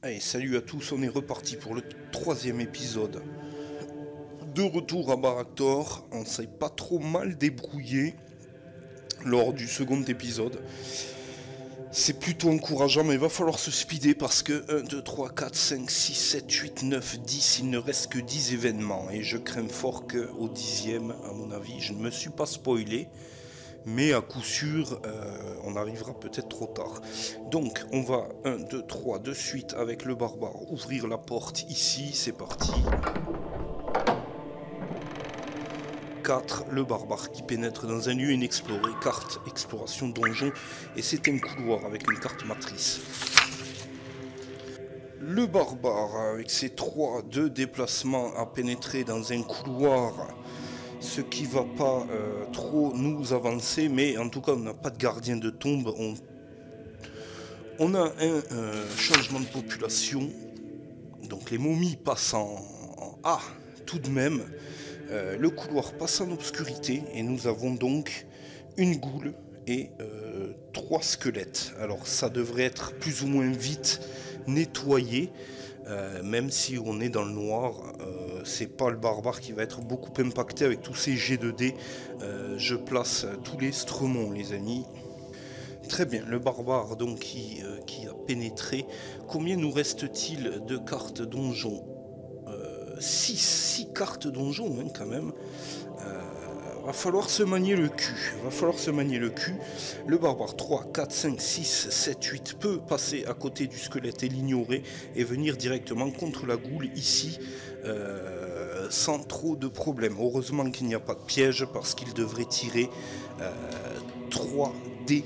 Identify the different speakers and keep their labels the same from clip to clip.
Speaker 1: Allez, salut à tous, on est reparti pour le troisième épisode. De retour à Baraktor, on s'est pas trop mal débrouillé lors du second épisode. C'est plutôt encourageant, mais il va falloir se speeder parce que 1, 2, 3, 4, 5, 6, 7, 8, 9, 10, il ne reste que 10 événements. Et je crains fort qu'au 10e, à mon avis, je ne me suis pas spoilé. Mais à coup sûr, on arrivera peut-être trop tard. Donc, on va 1, 2, 3 de suite avec le barbare ouvrir la porte ici, c'est parti. 4, le barbare qui pénètre dans un lieu inexploré, carte exploration donjon, et c'est un couloir avec une carte matrice. Le barbare, avec ses 3 de déplacement à pénétrer dans un couloir, ce qui va pas trop nous avancer, mais en tout cas on n'a pas de gardien de tombe, on a un changement de population, donc les momies passent en A tout de même, le couloir passe en obscurité et nous avons donc une goule et 3 squelettes. Alors ça devrait être plus ou moins vite nettoyé, même si on est dans le noir, c'est pas le barbare qui va être beaucoup impacté avec tous ces jets de dés. Je place tous les stremons, les amis. Très bien, le barbare donc qui a pénétré. Combien nous reste-t-il de cartes donjon 6 cartes donjon hein, quand même. Va falloir se manier le cul. Le barbare 3, 4, 5, 6, 7, 8 peut passer à côté du squelette et l'ignorer et venir directement contre la goule ici sans trop de problèmes. Heureusement qu'il n'y a pas de piège parce qu'il devrait tirer 3 dés.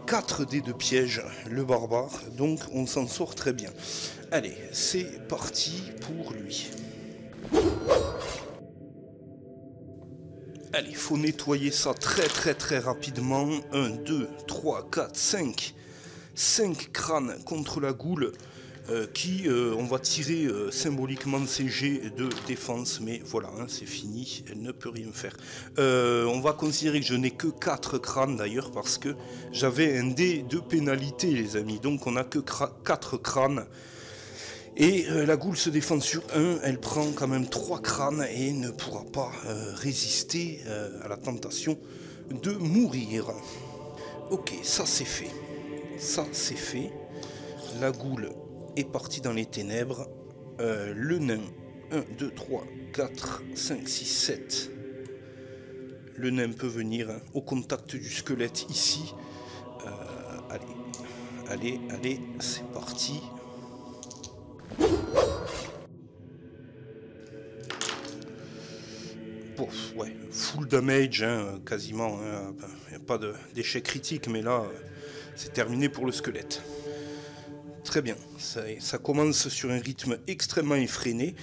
Speaker 1: 4 dés de piège, le barbare, donc on s'en sort très bien. Allez, c'est parti pour lui. Allez, il faut nettoyer ça très rapidement. 1, 2, 3, 4, 5. 5 crânes contre la goule qui, on va tirer symboliquement ses jets de défense. Mais voilà, hein, c'est fini, elle ne peut rien faire. On va considérer que je n'ai que 4 crânes d'ailleurs parce que j'avais un dé de pénalité les amis. Donc on n'a que 4 crânes. Et la goule se défend sur 1, elle prend quand même 3 crânes et ne pourra pas résister à la tentation de mourir. Ok, ça c'est fait. La goule est partie dans les ténèbres. Le nain, 1, 2, 3, 4, 5, 6, 7. Le nain peut venir au contact du squelette ici. Allez, c'est parti. Bon, ouais, full damage, hein, quasiment. Il n'y a pas d'échec critique, mais là, c'est terminé pour le squelette. Très bien, ça commence sur un rythme extrêmement effréné.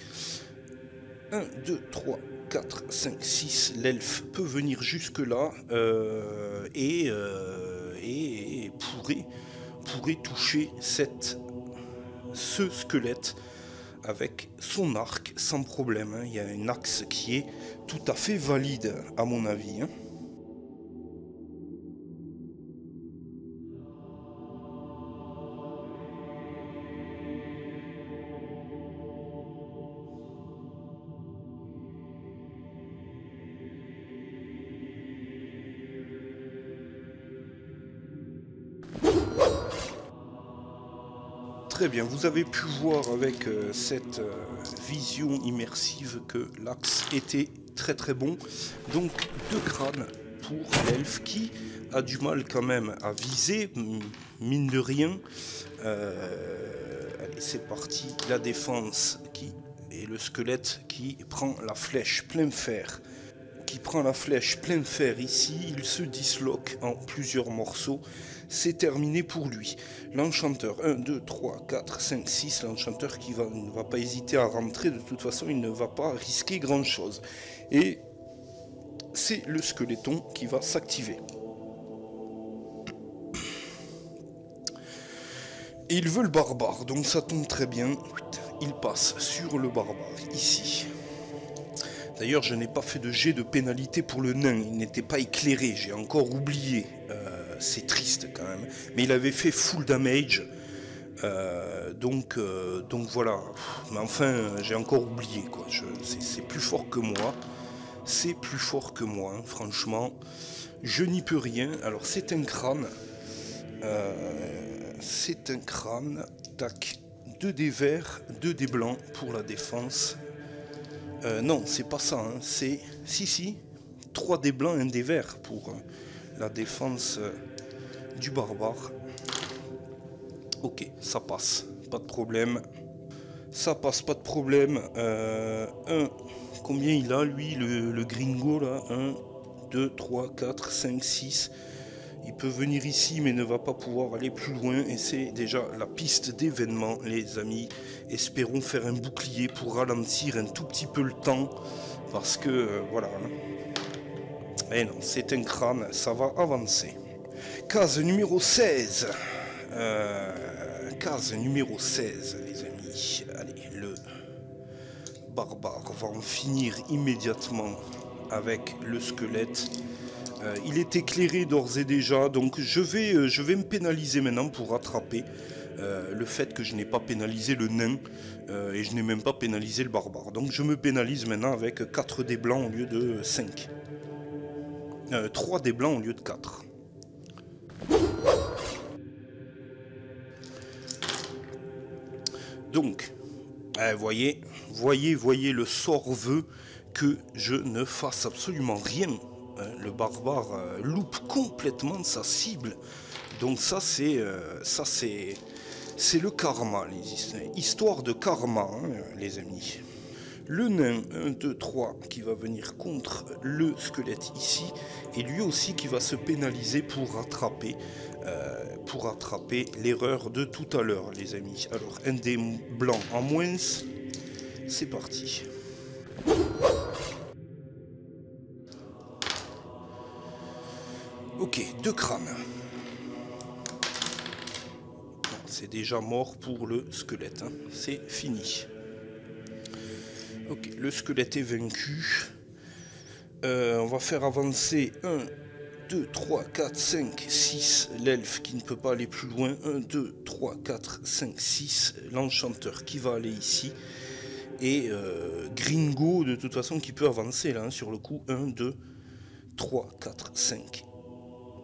Speaker 1: 1, 2, 3, 4, 5, 6. L'elfe peut venir jusque-là et pourrait toucher ce squelette avec son arc sans problème. Hein. Il y a un axe qui est tout à fait valide à mon avis. Hein. Très bien, vous avez pu voir avec cette vision immersive que l'axe était très bon. Donc 2 crânes pour l'elfe qui a du mal quand même à viser, mine de rien. Allez, c'est parti, la défense et le squelette qui prend la flèche plein fer. Ici, il se disloque en plusieurs morceaux. C'est terminé pour lui. L'enchanteur, 1, 2, 3, 4, 5, 6. L'enchanteur qui ne va pas hésiter à rentrer. De toute façon, il ne va pas risquer grand-chose. Et c'est le squeletton qui va s'activer. Et il veut le barbare, donc ça tombe très bien. Il passe sur le barbare, ici. D'ailleurs, je n'ai pas fait de jet de pénalité pour le nain. Il n'était pas éclairé, j'ai encore oublié. C'est triste quand même. Mais il avait fait full damage. Donc voilà. Mais enfin, j'ai encore oublié, quoi. C'est plus fort que moi. C'est plus fort que moi, hein, franchement. Je n'y peux rien. Alors, c'est un crâne. C'est un crâne. Tac. 2 dés verts, 2 dés blancs pour la défense. Non, c'est pas ça. Hein. C'est... Si. 3 dés blancs, 1 dé vert pour la défense du barbare. Ok, ça passe. Pas de problème. Ça passe, pas de problème. Combien il a, lui, le gringo, là? 1, 2, 3, 4, 5, 6. Il peut venir ici, mais ne va pas pouvoir aller plus loin. Et c'est déjà la piste d'événement, les amis. Espérons faire un bouclier pour ralentir un tout petit peu le temps. Parce que, voilà. Et non, c'est un crâne, ça va avancer. Case numéro 16. Case numéro 16, les amis. Allez, le barbare va en finir immédiatement avec le squelette. Il est éclairé d'ores et déjà, donc je vais me pénaliser maintenant pour rattraper le fait que je n'ai pas pénalisé le nain et je n'ai même pas pénalisé le barbare. Donc je me pénalise maintenant avec 4 dés blancs au lieu de 5. 3 dés blancs au lieu de 4. Donc, voyez, le sort veut que je ne fasse absolument rien. Le barbare loupe complètement sa cible. Donc ça c'est le karma, les histoires de karma, hein, les amis. Le nain 1, 2, 3 qui va venir contre le squelette ici, et lui aussi qui va se pénaliser pour rattraper l'erreur de tout à l'heure, les amis. Alors un dé blanc en moins, c'est parti. Ok, 2 crânes. C'est déjà mort pour le squelette, hein. C'est fini. Ok, le squelette est vaincu. On va faire avancer 1, 2, 3, 4, 5, 6. L'elfe qui ne peut pas aller plus loin. 1, 2, 3, 4, 5, 6. L'enchanteur qui va aller ici. Et Gringo, de toute façon, qui peut avancer là, hein, sur le coup. 1, 2, 3, 4, 5.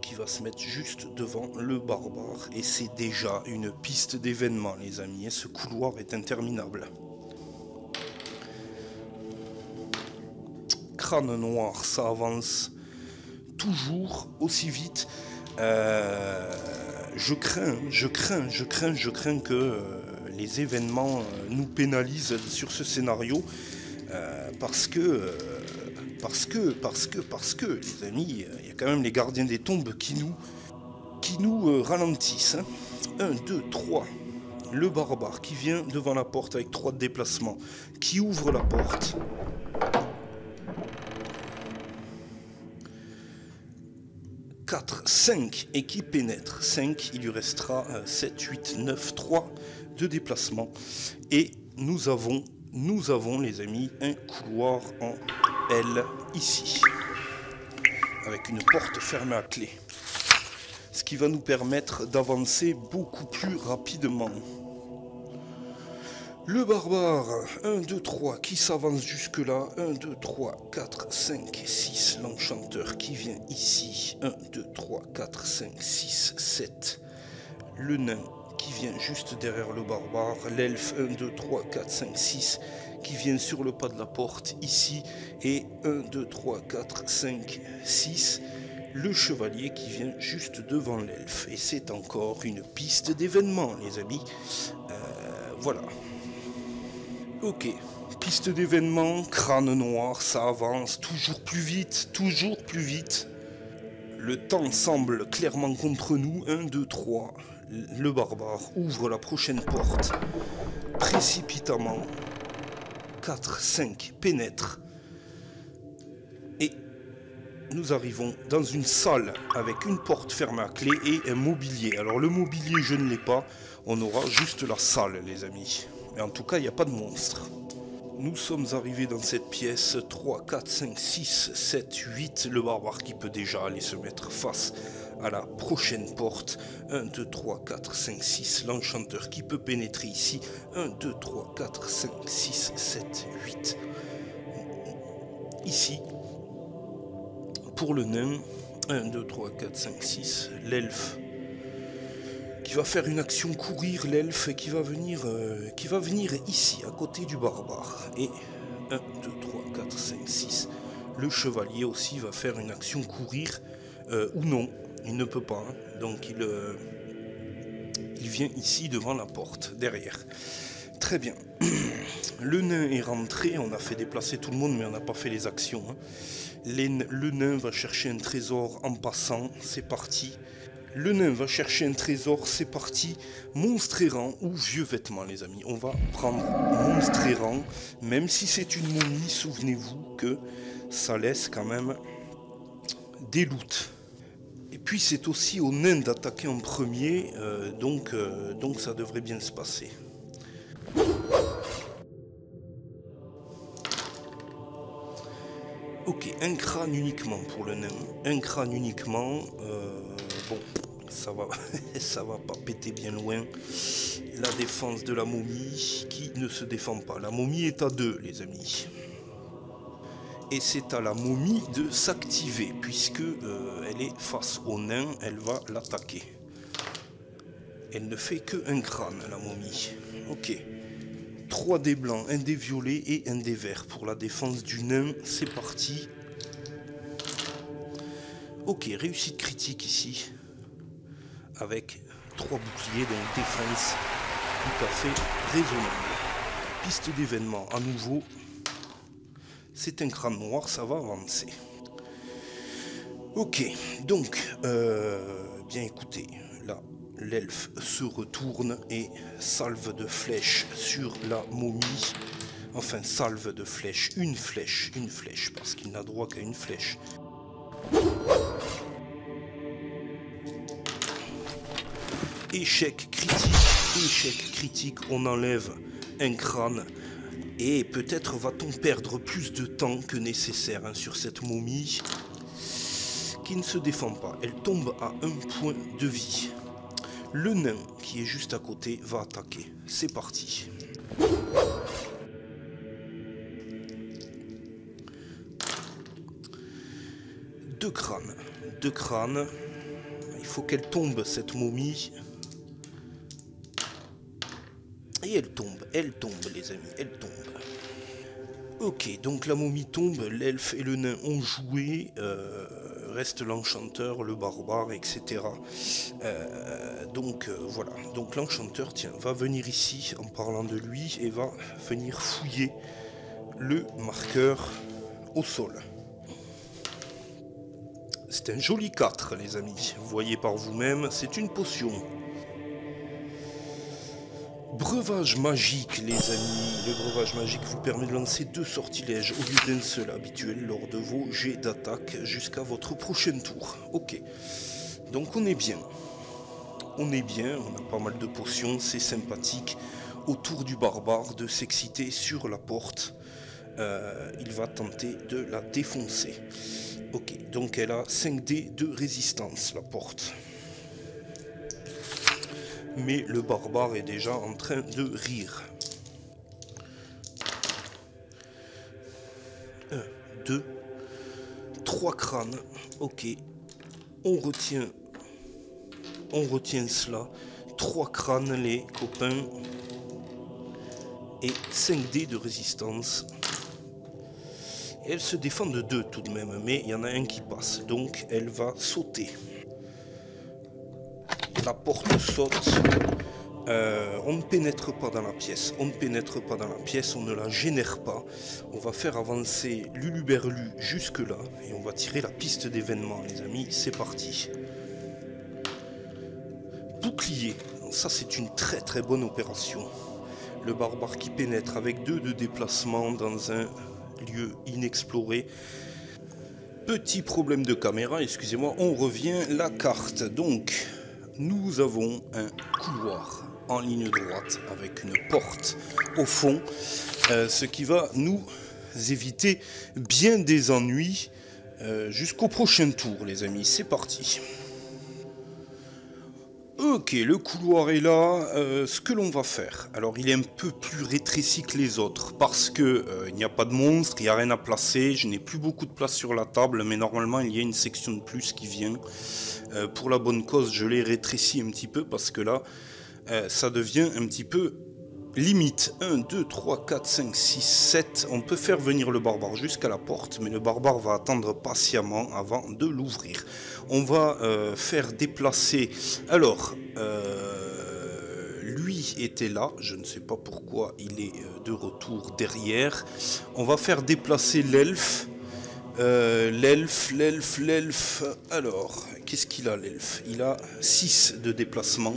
Speaker 1: Qui va se mettre juste devant le barbare. Et c'est déjà une piste d'événement, les amis. Et ce couloir est interminable. Crâne noir, ça avance toujours aussi vite. Je crains que les événements nous pénalisent sur ce scénario. Parce que, les amis, il y a quand même les gardiens des tombes qui nous ralentissent. Hein. 1, 2, 3. Le barbare qui vient devant la porte avec 3 de déplacement, qui ouvre la porte. 4, 5 et qui pénètre. 5, il lui restera 7, 8, 9, 3 de déplacement. Et nous avons les amis un couloir en L ici. Avec une porte fermée à clé. Ce qui va nous permettre d'avancer beaucoup plus rapidement. Le barbare, 1, 2, 3, qui s'avance jusque là. 1, 2, 3, 4, 5, 6. L'enchanteur qui vient ici. 1, 2, 3, 4, 5, 6, 7. Le nain qui vient juste derrière le barbare. L'elfe, 1, 2, 3, 4, 5, 6. Qui vient sur le pas de la porte ici. Et 1, 2, 3, 4, 5, 6. Le chevalier qui vient juste devant l'elfe. Et c'est encore une piste d'événement, les amis. Voilà. Ok, piste d'événement, crâne noir, ça avance toujours plus vite, toujours plus vite. Le temps semble clairement contre nous. 1, 2, 3. Le barbare ouvre la prochaine porte précipitamment. 4, 5, pénètre. Et nous arrivons dans une salle avec une porte fermée à clé et un mobilier. Alors le mobilier, je ne l'ai pas. On aura juste la salle, les amis. Mais en tout cas, il n'y a pas de monstre. Nous sommes arrivés dans cette pièce. 3, 4, 5, 6, 7, 8. Le barbare qui peut déjà aller se mettre face à la prochaine porte. 1, 2, 3, 4, 5, 6. L'enchanteur qui peut pénétrer ici. 1, 2, 3, 4, 5, 6, 7, 8. Ici. Pour le nain. 1, 2, 3, 4, 5, 6. L'elfe qui va faire une action courir, l'elfe qui va venir ici, à côté du barbare. Et 1, 2, 3, 4, 5, 6. Le chevalier aussi va faire une action courir, ou non, il ne peut pas. Hein. Donc il vient ici devant la porte, derrière. Très bien. Le nain est rentré, on a fait déplacer tout le monde, mais on n'a pas fait les actions. Hein. Le nain va chercher un trésor en passant, c'est parti. Le nain va chercher un trésor, c'est parti. Monstre errant ou vieux vêtements, les amis. On va prendre monstre errant, même si c'est une momie, souvenez-vous que ça laisse quand même des loots. Et puis c'est aussi au nain d'attaquer en premier, donc ça devrait bien se passer. Ok, un crâne uniquement pour le nain. Un crâne uniquement. Bon, ça va pas péter bien loin. La défense de la momie qui ne se défend pas. La momie est à 2, les amis. Et c'est à la momie de s'activer, puisque elle est face au nain, elle va l'attaquer. Elle ne fait que un crâne, la momie. Ok. 3 dés blancs, un dé violet et un dé vert pour la défense du nain. C'est parti. Ok, réussite critique ici. Avec 3 boucliers, donc défense tout à fait raisonnable. Piste d'événement à nouveau. C'est un crâne noir, ça va avancer. Ok, donc, bien écoutez, là, l'elfe se retourne et salve de flèches sur la momie. Enfin, salve de flèches, une flèche, parce qu'il n'a droit qu'à une flèche. Échec critique, on enlève un crâne. Et peut-être va-t-on perdre plus de temps que nécessaire hein, sur cette momie qui ne se défend pas. Elle tombe à 1 point de vie. Le nain qui est juste à côté va attaquer. C'est parti. Deux crânes. Il faut qu'elle tombe cette momie. Et elle tombe les amis, elle tombe. Ok, donc la momie tombe, l'elfe et le nain ont joué, reste l'enchanteur, le barbare, etc. Voilà, donc l'enchanteur, tiens, va venir ici en parlant de lui et va venir fouiller le marqueur au sol. C'est un joli 4 les amis, vous voyez par vous-même, c'est une potion. Breuvage magique les amis, le breuvage magique vous permet de lancer 2 sortilèges au lieu d'un seul habituel lors de vos jets d'attaque jusqu'à votre prochain tour. Ok, donc on est bien, on a pas mal de potions, c'est sympathique. Au tour du barbare de s'exciter sur la porte, il va tenter de la défoncer. Ok, donc elle a 5 dés de résistance la porte. Mais le barbare est déjà en train de rire. 1, 2, 3 crânes. Ok. On retient cela. 3 crânes les copains. Et 5 dés de résistance. Et elle se défend de 2 tout de même. Mais il y en a un qui passe. Donc elle va sauter. La porte saute, on ne pénètre pas dans la pièce, on ne la génère pas. On va faire avancer Luluberlu jusque là et on va tirer la piste d'événement les amis, c'est parti. Bouclier, ça c'est une très très bonne opération. Le barbare qui pénètre avec 2 de déplacement dans un lieu inexploré. Petit problème de caméra, excusez-moi, on revient, la carte donc. Nous avons un couloir en ligne droite avec une porte au fond, ce qui va nous éviter bien des ennuis jusqu'au prochain tour les amis. C'est parti. Ok, le couloir est là. Ce que l'on va faire, alors il est un peu plus rétréci que les autres parce que il n'y a pas de monstre, il n'y a rien à placer, je n'ai plus beaucoup de place sur la table, mais normalement il y a une section de plus qui vient. Pour la bonne cause, je l'ai rétréci un petit peu parce que là, ça devient un petit peu limite. 1, 2, 3, 4, 5, 6, 7. On peut faire venir le barbare jusqu'à la porte, mais le barbare va attendre patiemment avant de l'ouvrir. On va faire déplacer... Alors, lui était là, je ne sais pas pourquoi il est de retour derrière. On va faire déplacer l'elfe. L'elfe. Alors, qu'est-ce qu'il a l'elfe? Il a 6 de déplacement.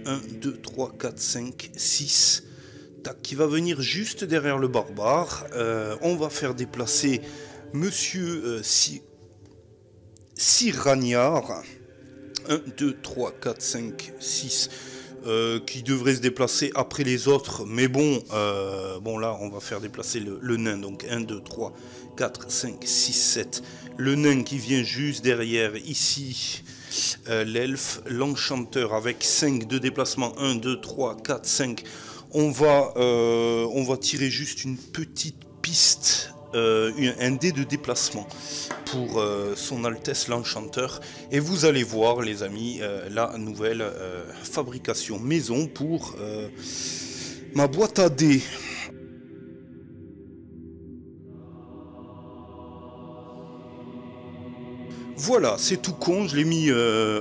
Speaker 1: 1, 2, 3, 4, 5, 6. Tac, qui va venir juste derrière le barbare. On va faire déplacer Monsieur Siragnard. 1, 2, 3, 4, 5, 6. Qui devrait se déplacer après les autres. Mais bon, bon là, on va faire déplacer le nain. Donc 1, 2, 3, 4, 5, 6, 7. Le nain qui vient juste derrière ici. L'elfe, l'enchanteur avec 5 de déplacement. 1, 2, 3, 4, 5. On va tirer juste une petite piste, un dé de déplacement pour son Altesse l'Enchanteur. Et vous allez voir, les amis, la nouvelle fabrication maison pour ma boîte à dés. Voilà, c'est tout con, je l'ai mis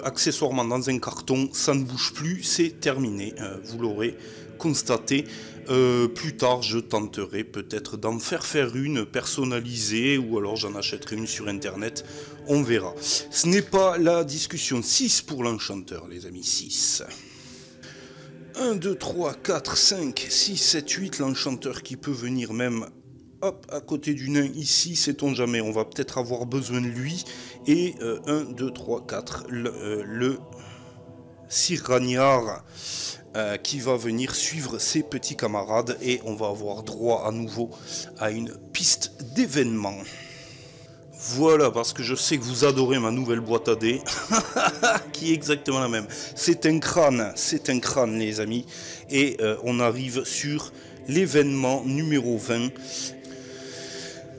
Speaker 1: accessoirement dans un carton, ça ne bouge plus, c'est terminé, vous l'aurez constaté. Plus tard, je tenterai peut-être d'en faire une personnalisée, ou alors j'en achèterai une sur internet, on verra. Ce n'est pas la discussion. 6 pour l'enchanteur, les amis, 6. 1, 2, 3, 4, 5, 6, 7, 8, l'enchanteur qui peut venir même... Hop, à côté du nain, ici, sait-on jamais, on va peut-être avoir besoin de lui. Et 1, 2, 3, 4, le Siragnard qui va venir suivre ses petits camarades. Et on va avoir droit à nouveau à une piste d'événements. Voilà, parce que je sais que vous adorez ma nouvelle boîte à dés, qui est exactement la même. C'est un crâne, les amis. Et on arrive sur l'événement numéro 20.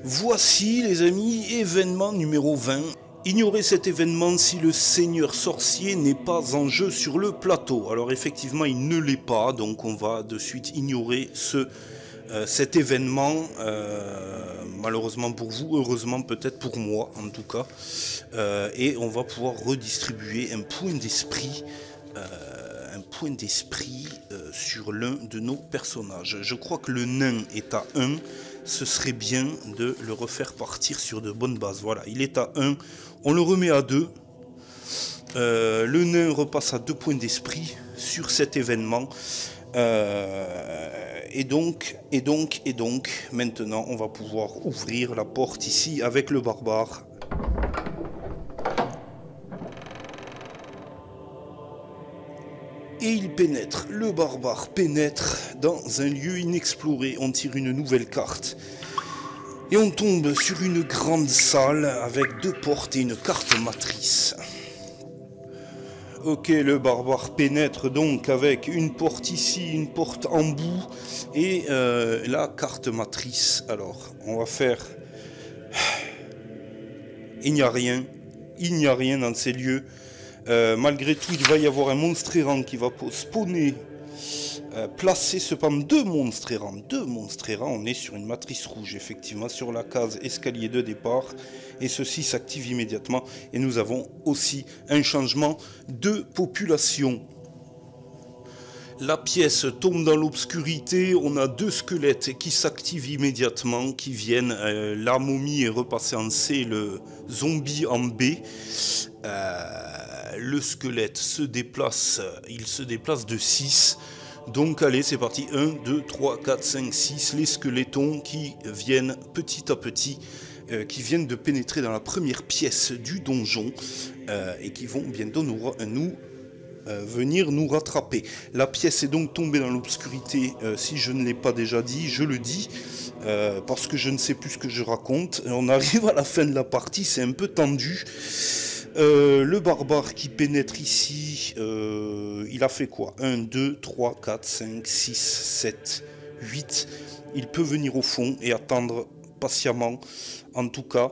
Speaker 1: Voici, les amis, événement numéro 20. Ignorez cet événement si le seigneur sorcier n'est pas en jeu sur le plateau. Alors effectivement, il ne l'est pas, donc on va de suite ignorer cet événement. Malheureusement pour vous, heureusement peut-être pour moi en tout cas. Et on va pouvoir redistribuer un point d'esprit. Sur l'un de nos personnages. Je crois que le nain est à 1. Ce serait bien de le refaire partir sur de bonnes bases. Voilà, il est à 1. On le remet à 2. Le nain repasse à 2 points d'esprit sur cet événement. Et donc, maintenant, on va pouvoir ouvrir la porte ici avec le barbare. Et il pénètre, le barbare pénètre dans un lieu inexploré. On tire une nouvelle carte. Et on tombe sur une grande salle avec 2 portes et une carte matrice. Ok, le barbare pénètre donc avec une porte ici, une porte en bout et la carte matrice. Alors, on va faire... Il n'y a rien dans ces lieux. Malgré tout, il va y avoir un monstre errant qui va spawner, placer cependant 2 monstres errants. On est sur une matrice rouge, effectivement, sur la case escalier de départ. Et ceci s'active immédiatement. Et nous avons aussi un changement de population. La pièce tombe dans l'obscurité. On a 2 squelettes qui s'activent immédiatement, qui viennent. La momie est repassée en C, le zombie en B. Le squelette se déplace, il se déplace de 6. Donc allez, c'est parti. 1, 2, 3, 4, 5, 6. Les squelettons qui viennent petit à petit, qui viennent de pénétrer dans la première pièce du donjon et qui vont bientôt venir nous rattraper. La pièce est donc tombée dans l'obscurité. Si je ne l'ai pas déjà dit, je le dis. Parce que je ne sais plus ce que je raconte. On arrive à la fin de la partie, c'est un peu tendu. Le barbare qui pénètre ici, il a fait quoi? 1, 2, 3, 4, 5, 6, 7, 8. Il peut venir au fond et attendre patiemment, en tout cas,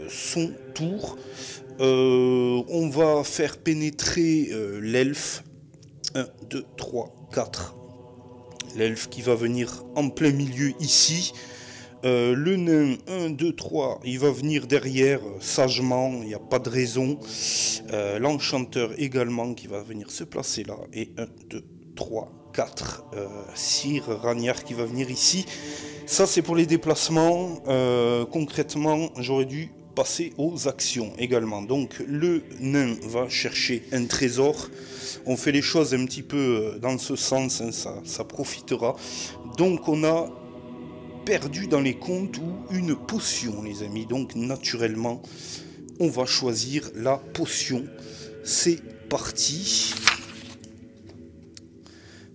Speaker 1: son tour. On va faire pénétrer l'elfe. 1, 2, 3, 4. L'elfe qui va venir en plein milieu ici. Le nain, 1, 2, 3, il va venir derrière sagement, il n'y a pas de raison. L'enchanteur également qui va venir se placer là. Et 1, 2, 3, 4. Sire Ragnar qui va venir ici. Ça c'est pour les déplacements. Concrètement, j'aurais dû passer aux actions également. Donc le nain va chercher un trésor. On fait les choses un petit peu dans ce sens, hein, ça profitera. Donc on a perdu dans les comptes ou une potion, les amis. Donc naturellement, on va choisir la potion. C'est parti.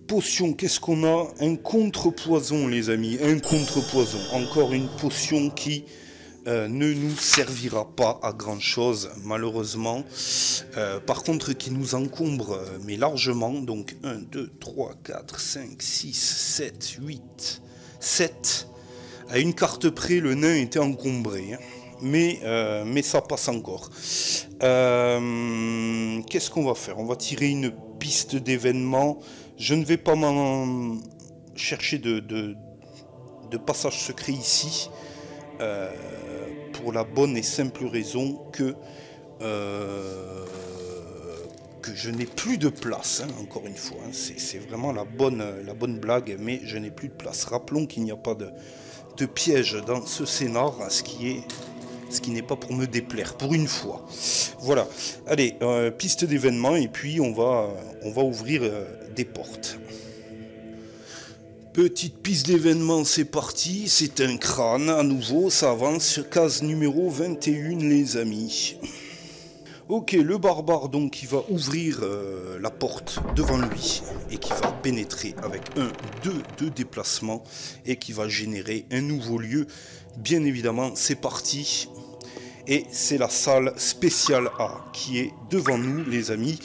Speaker 1: Potion, qu'est-ce qu'on a? Un contre-poison, les amis. Un contre-poison. Encore une potion qui ne nous servira pas à grand chose malheureusement, par contre qui nous encombre mais largement. Donc 1, 2, 3, 4, 5, 6, 7, 8, 7. À une carte près le nain était encombré, hein. Mais ça passe encore. Qu'est-ce qu'on va faire? On va tirer une piste d'événements. Je ne vais pas m'en chercher de passage secret ici, pour la bonne et simple raison que je n'ai plus de place, hein, encore une fois. Hein, c'est vraiment la bonne blague, mais je n'ai plus de place. Rappelons qu'il n'y a pas de piège dans ce scénar, ce qui n'est pas pour me déplaire, pour une fois. Voilà, allez, piste d'événement, et puis on va ouvrir des portes. Petite piste d'événement, c'est parti, c'est un crâne, à nouveau, ça avance, case numéro 21 les amis. Ok, le barbare donc qui va ouvrir la porte devant lui et qui va pénétrer avec 2 déplacements et qui va générer un nouveau lieu. Bien évidemment, c'est parti. Et c'est la salle spéciale A qui est devant nous les amis.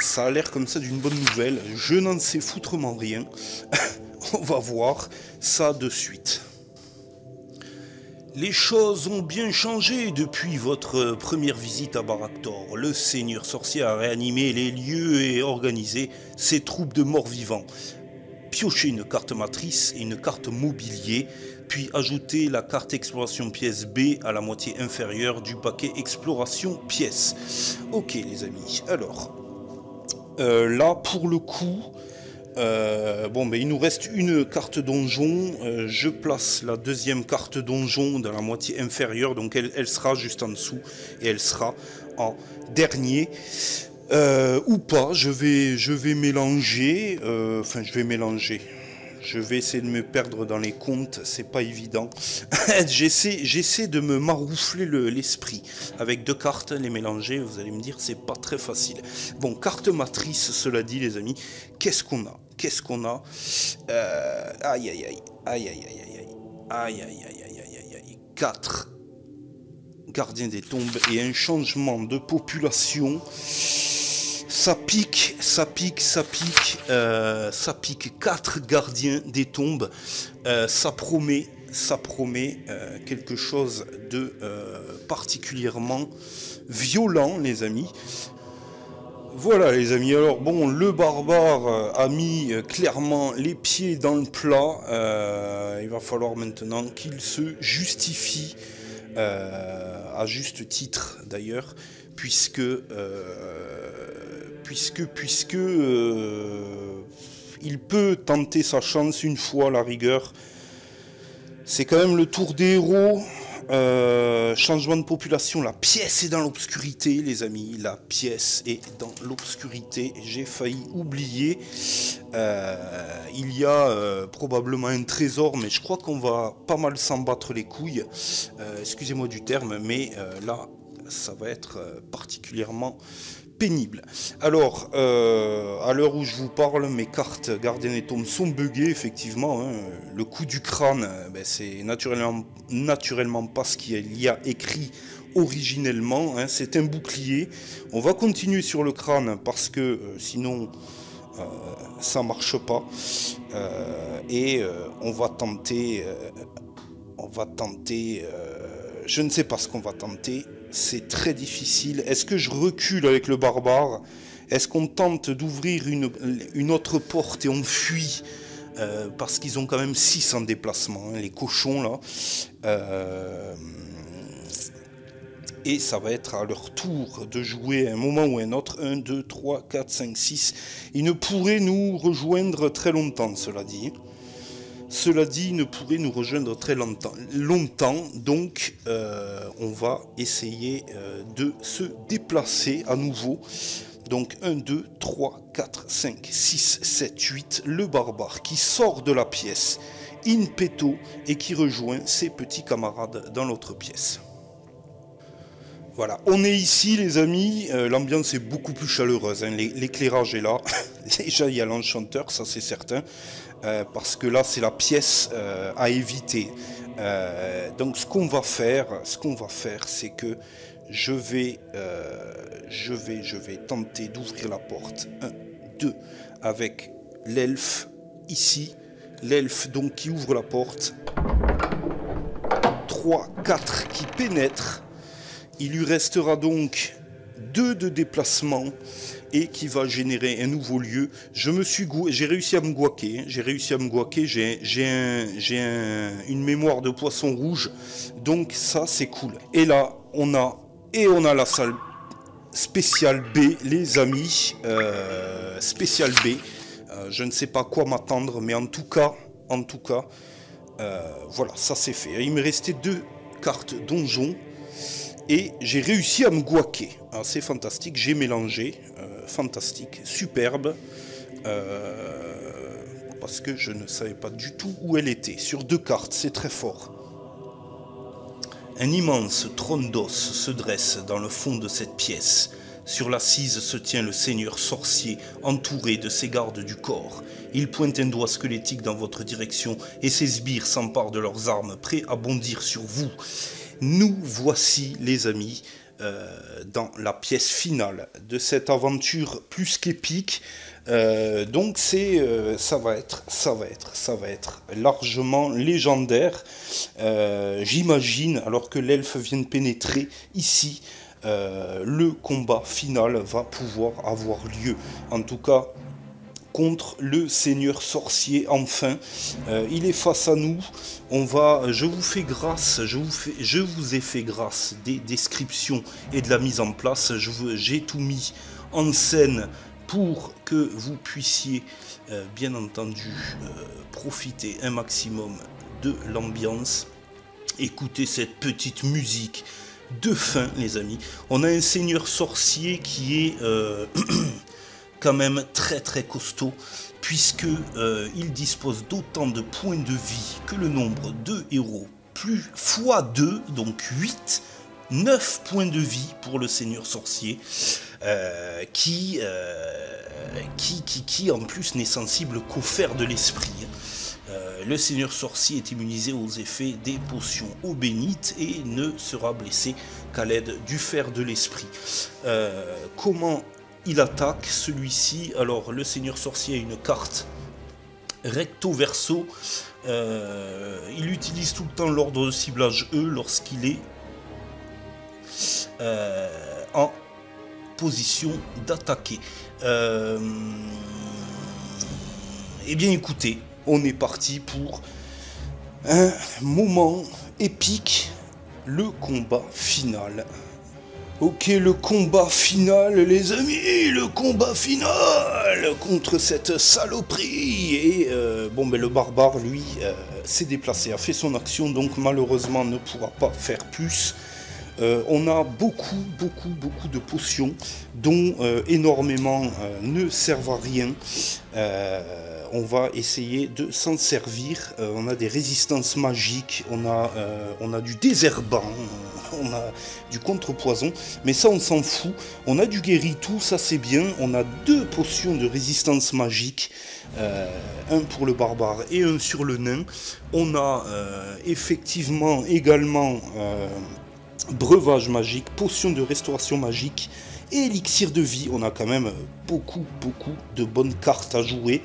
Speaker 1: Ça a l'air comme ça d'une bonne nouvelle, je n'en sais foutrement rien. On va voir ça de suite. Les choses ont bien changé depuis votre première visite à Baraktor. Le seigneur sorcier a réanimé les lieux et organisé ses troupes de morts-vivants. Piochez une carte matrice et une carte mobilier, puis ajoutez la carte exploration pièce B à la moitié inférieure du paquet exploration pièce. Ok les amis, alors là pour le coup, il nous reste une carte donjon. Je place la deuxième carte donjon dans la moitié inférieure, donc elle sera juste en dessous et elle sera en dernier. Ou pas, je vais mélanger, je vais essayer de me perdre dans les comptes, c'est pas évident. J'essaie de me maroufler l'esprit. Avec 2 cartes, les mélanger, vous allez me dire, c'est pas très facile. Bon, carte matrice, cela dit, les amis, qu'est-ce qu'on a? Aïe. 4 gardiens des tombes et un changement de population. Ça pique. 4 gardiens des tombes. Ça promet quelque chose de particulièrement violent, les amis. Voilà les amis, alors bon, le barbare a mis clairement les pieds dans le plat. Il va falloir maintenant qu'il se justifie, à juste titre d'ailleurs, puisque il peut tenter sa chance une fois à la rigueur. C'est quand même le tour des héros. Changement de population, la pièce est dans l'obscurité les amis, la pièce est dans l'obscurité, j'ai failli oublier. Il y a probablement un trésor, mais je crois qu'on va pas mal s'en battre les couilles, excusez-moi du terme, mais là ça va être particulièrement pénible. Alors, à l'heure où je vous parle, mes cartes gardiens des tombes sont buggées, effectivement. Hein. Le coup du crâne, c'est naturellement pas ce qu'il y a écrit originellement, hein, c'est un bouclier. On va continuer sur le crâne parce que sinon ça marche pas. On va tenter, je ne sais pas ce qu'on va tenter, c'est très difficile. Est-ce que je recule avec le barbare? Est-ce qu'on tente d'ouvrir une autre porte et on fuit? Parce qu'ils ont quand même 6 en déplacement, hein, les cochons là. Et ça va être à leur tour de jouer à un moment ou un autre. 1, 2, 3, 4, 5, 6. Ils ne pourraient nous rejoindre très longtemps, cela dit. Cela dit, ils ne pourraient nous rejoindre très longtemps. Donc, on va essayer de se déplacer à nouveau. Donc 1, 2, 3, 4, 5, 6, 7, 8. Le barbare qui sort de la pièce in petto et qui rejoint ses petits camarades dans l'autre pièce. Voilà, on est ici les amis, l'ambiance est beaucoup plus chaleureuse, hein. L'éclairage est là, déjà il y a l'enchanteur, ça c'est certain, parce que là c'est la pièce à éviter. Donc ce qu'on va faire, c'est que je vais tenter d'ouvrir la porte. 1, 2, avec l'elfe ici, l'elfe donc qui ouvre la porte. 3, 4 qui pénètrent. Il lui restera donc 2 de déplacement et qui va générer un nouveau lieu. J'ai réussi à me gouaquer. J'ai une mémoire de poisson rouge. Donc ça c'est cool. Et là on a la salle spéciale B, les amis. Spéciale B. Je ne sais pas quoi m'attendre, mais en tout cas, voilà, ça c'est fait. Il me restait 2 cartes donjon. Et j'ai réussi à me gouaquer. C'est fantastique, j'ai mélangé. Fantastique, superbe. Parce que je ne savais pas du tout où elle était. Sur 2 cartes, c'est très fort. Un immense trône d'os se dresse dans le fond de cette pièce. Sur l'assise se tient le seigneur sorcier, entouré de ses gardes du corps. Il pointe un doigt squelettique dans votre direction et ses sbires s'emparent de leurs armes, prêts à bondir sur vous. Nous voici les amis dans la pièce finale de cette aventure plus qu'épique. Donc ça va être largement légendaire, j'imagine, alors que l'elfe vient de pénétrer ici. Le combat final va pouvoir avoir lieu. En tout cas, contre le seigneur sorcier, enfin. Il est face à nous. Je vous ai fait grâce des descriptions et de la mise en place. J'ai tout mis en scène pour que vous puissiez, bien entendu, profiter un maximum de l'ambiance. Écoutez cette petite musique de fin, les amis. On a un seigneur sorcier qui est quand même très très costaud, puisque il dispose d'autant de points de vie que le nombre de héros, plus x2, donc 8, 9 points de vie pour le seigneur sorcier, qui en plus n'est sensible qu'au fer de l'esprit. Le seigneur sorcier est immunisé aux effets des potions eau bénite et ne sera blessé qu'à l'aide du fer de l'esprit. Comment il attaque celui-ci? Alors le seigneur sorcier a une carte recto verso. Il utilise tout le temps l'ordre de ciblage E lorsqu'il est en position d'attaquer. Eh bien écoutez, on est parti pour un moment épique, le combat final. Ok, le combat final, les amis, le combat final contre cette saloperie. Et le barbare, lui, s'est déplacé, a fait son action, donc malheureusement ne pourra pas faire plus. On a beaucoup de potions, dont énormément ne servent à rien. On va essayer de s'en servir. On a des résistances magiques, on a du désherbant, on a du contre-poison, mais ça on s'en fout. On a du guéri-tout, ça c'est bien. On a 2 potions de résistance magique, un pour le barbare et un sur le nain. On a effectivement également breuvage magique, potion de restauration magique, et élixir de vie. On a quand même beaucoup de bonnes cartes à jouer.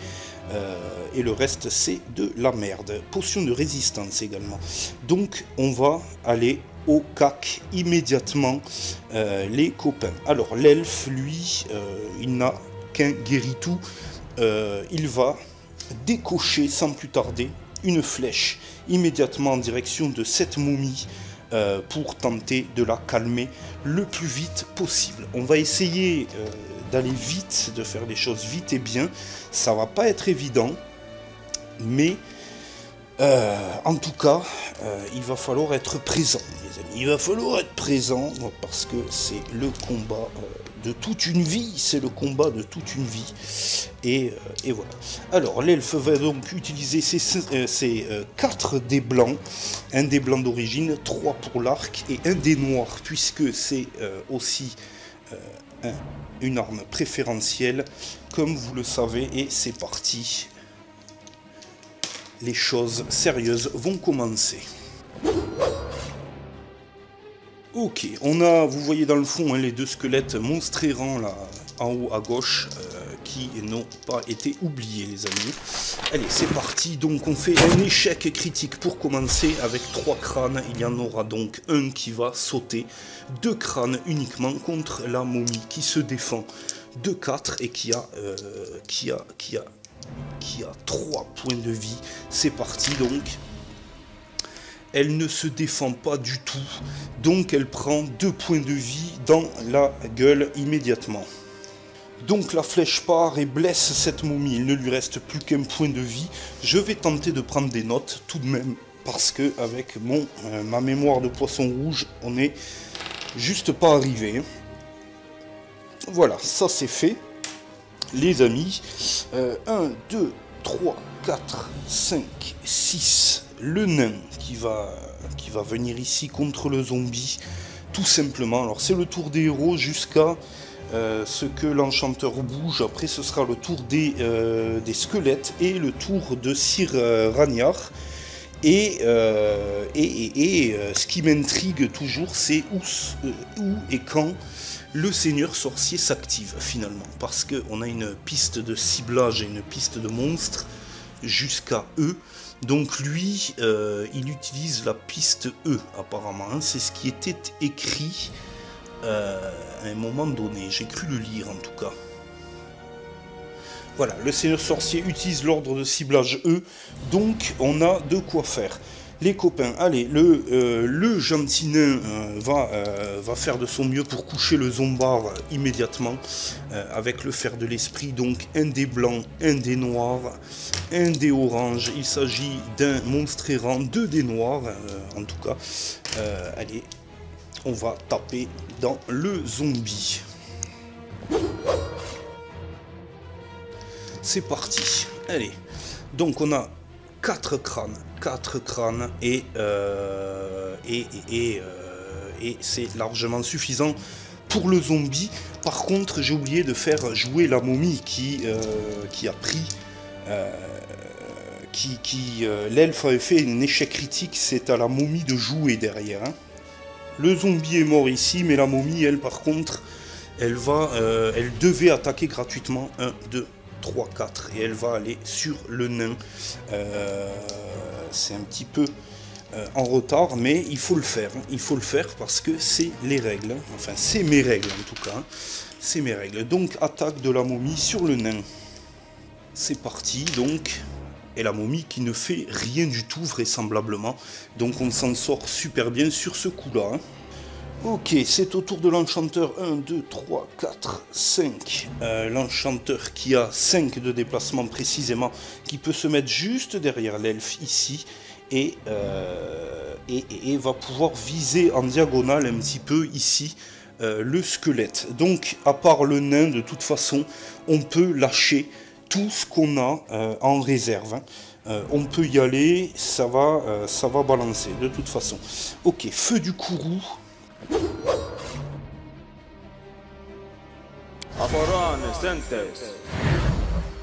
Speaker 1: Et le reste c'est de la merde. Potion de résistance également. Donc on va aller au cac immédiatement, les copains. Alors l'elfe, lui, il n'a qu'un guéri-tout. Il va décocher sans plus tarder une flèche immédiatement en direction de cette momie, pour tenter de la calmer le plus vite possible. On va essayer d'aller vite, de faire les choses vite et bien. Ça va pas être évident, mais en tout cas, il va falloir être présent, les amis. Il va falloir être présent parce que c'est le combat de toute une vie. C'est le combat de toute une vie. Et voilà. Alors, l'elfe va donc utiliser ses 4 dés blancs. Un dé blanc d'origine, 3 pour l'arc et un dé noir, puisque c'est aussi une arme préférentielle, comme vous le savez. Et c'est parti. Les choses sérieuses vont commencer. Ok, on a, vous voyez dans le fond, hein, les 2 squelettes monstres errants là, en haut à gauche, qui n'ont pas été oubliés, les amis. Allez, c'est parti. Donc on fait un échec critique pour commencer avec 3 crânes. Il y en aura donc un qui va sauter, 2 crânes uniquement contre la momie qui se défend de 4 et qui a 3 points de vie. C'est parti donc. Elle ne se défend pas du tout, donc elle prend 2 points de vie dans la gueule immédiatement. Donc la flèche part et blesse cette momie, il ne lui reste plus qu'un point de vie. Je vais tenter de prendre des notes tout de même, parce que avec ma mémoire de poisson rouge, on n'est juste pas arrivé. Voilà, ça c'est fait. Les amis, 1, 2, 3, 4, 5, 6, le nain qui va venir ici contre le zombie, tout simplement. Alors c'est le tour des héros jusqu'à ce que l'enchanteur bouge. Après ce sera le tour des squelettes et le tour de Sir Ragnar. Et ce qui m'intrigue toujours, c'est où et quand le seigneur sorcier s'active finalement. Parce qu'on a une piste de ciblage et une piste de monstres jusqu'à E. Donc lui, il utilise la piste E apparemment. Hein. C'est ce qui était écrit à un moment donné. J'ai cru le lire en tout cas. Voilà, le seigneur sorcier utilise l'ordre de ciblage E. Donc on a de quoi faire. Les copains, allez, le gentil nain va faire de son mieux pour coucher le zombard immédiatement avec le fer de l'esprit. Donc un dé blanc, un dé noir, un dé orange. Il s'agit d'un monstre errant, 2 dés noirs en tout cas. Allez, on va taper dans le zombie. C'est parti. Allez, donc on a 4 crânes et c'est largement suffisant pour le zombie. Par contre, j'ai oublié de faire jouer la momie qui a pris... l'elfe avait fait un échec critique, c'est à la momie de jouer derrière. Hein. Le zombie est mort ici, mais la momie, elle, par contre, elle devait attaquer gratuitement 1, 2, 3, 4 et elle va aller sur le nain. C'est un petit peu en retard, mais il faut le faire. Hein. Il faut le faire parce que c'est les règles. Hein. Enfin, c'est mes règles en tout cas. Hein. C'est mes règles. Donc, attaque de la momie sur le nain. C'est parti, donc. Et la momie qui ne fait rien du tout, vraisemblablement. Donc, on s'en sort super bien sur ce coup-là. Hein. Ok, c'est au tour de l'enchanteur. 1, 2, 3, 4, 5. L'enchanteur qui a 5 de déplacement précisément, qui peut se mettre juste derrière l'elfe ici. Et va pouvoir viser en diagonale un petit peu ici le squelette. Donc, à part le nain, de toute façon, on peut lâcher tout ce qu'on a en réserve. Hein. On peut y aller, ça va balancer de toute façon. Ok, feu du courroux.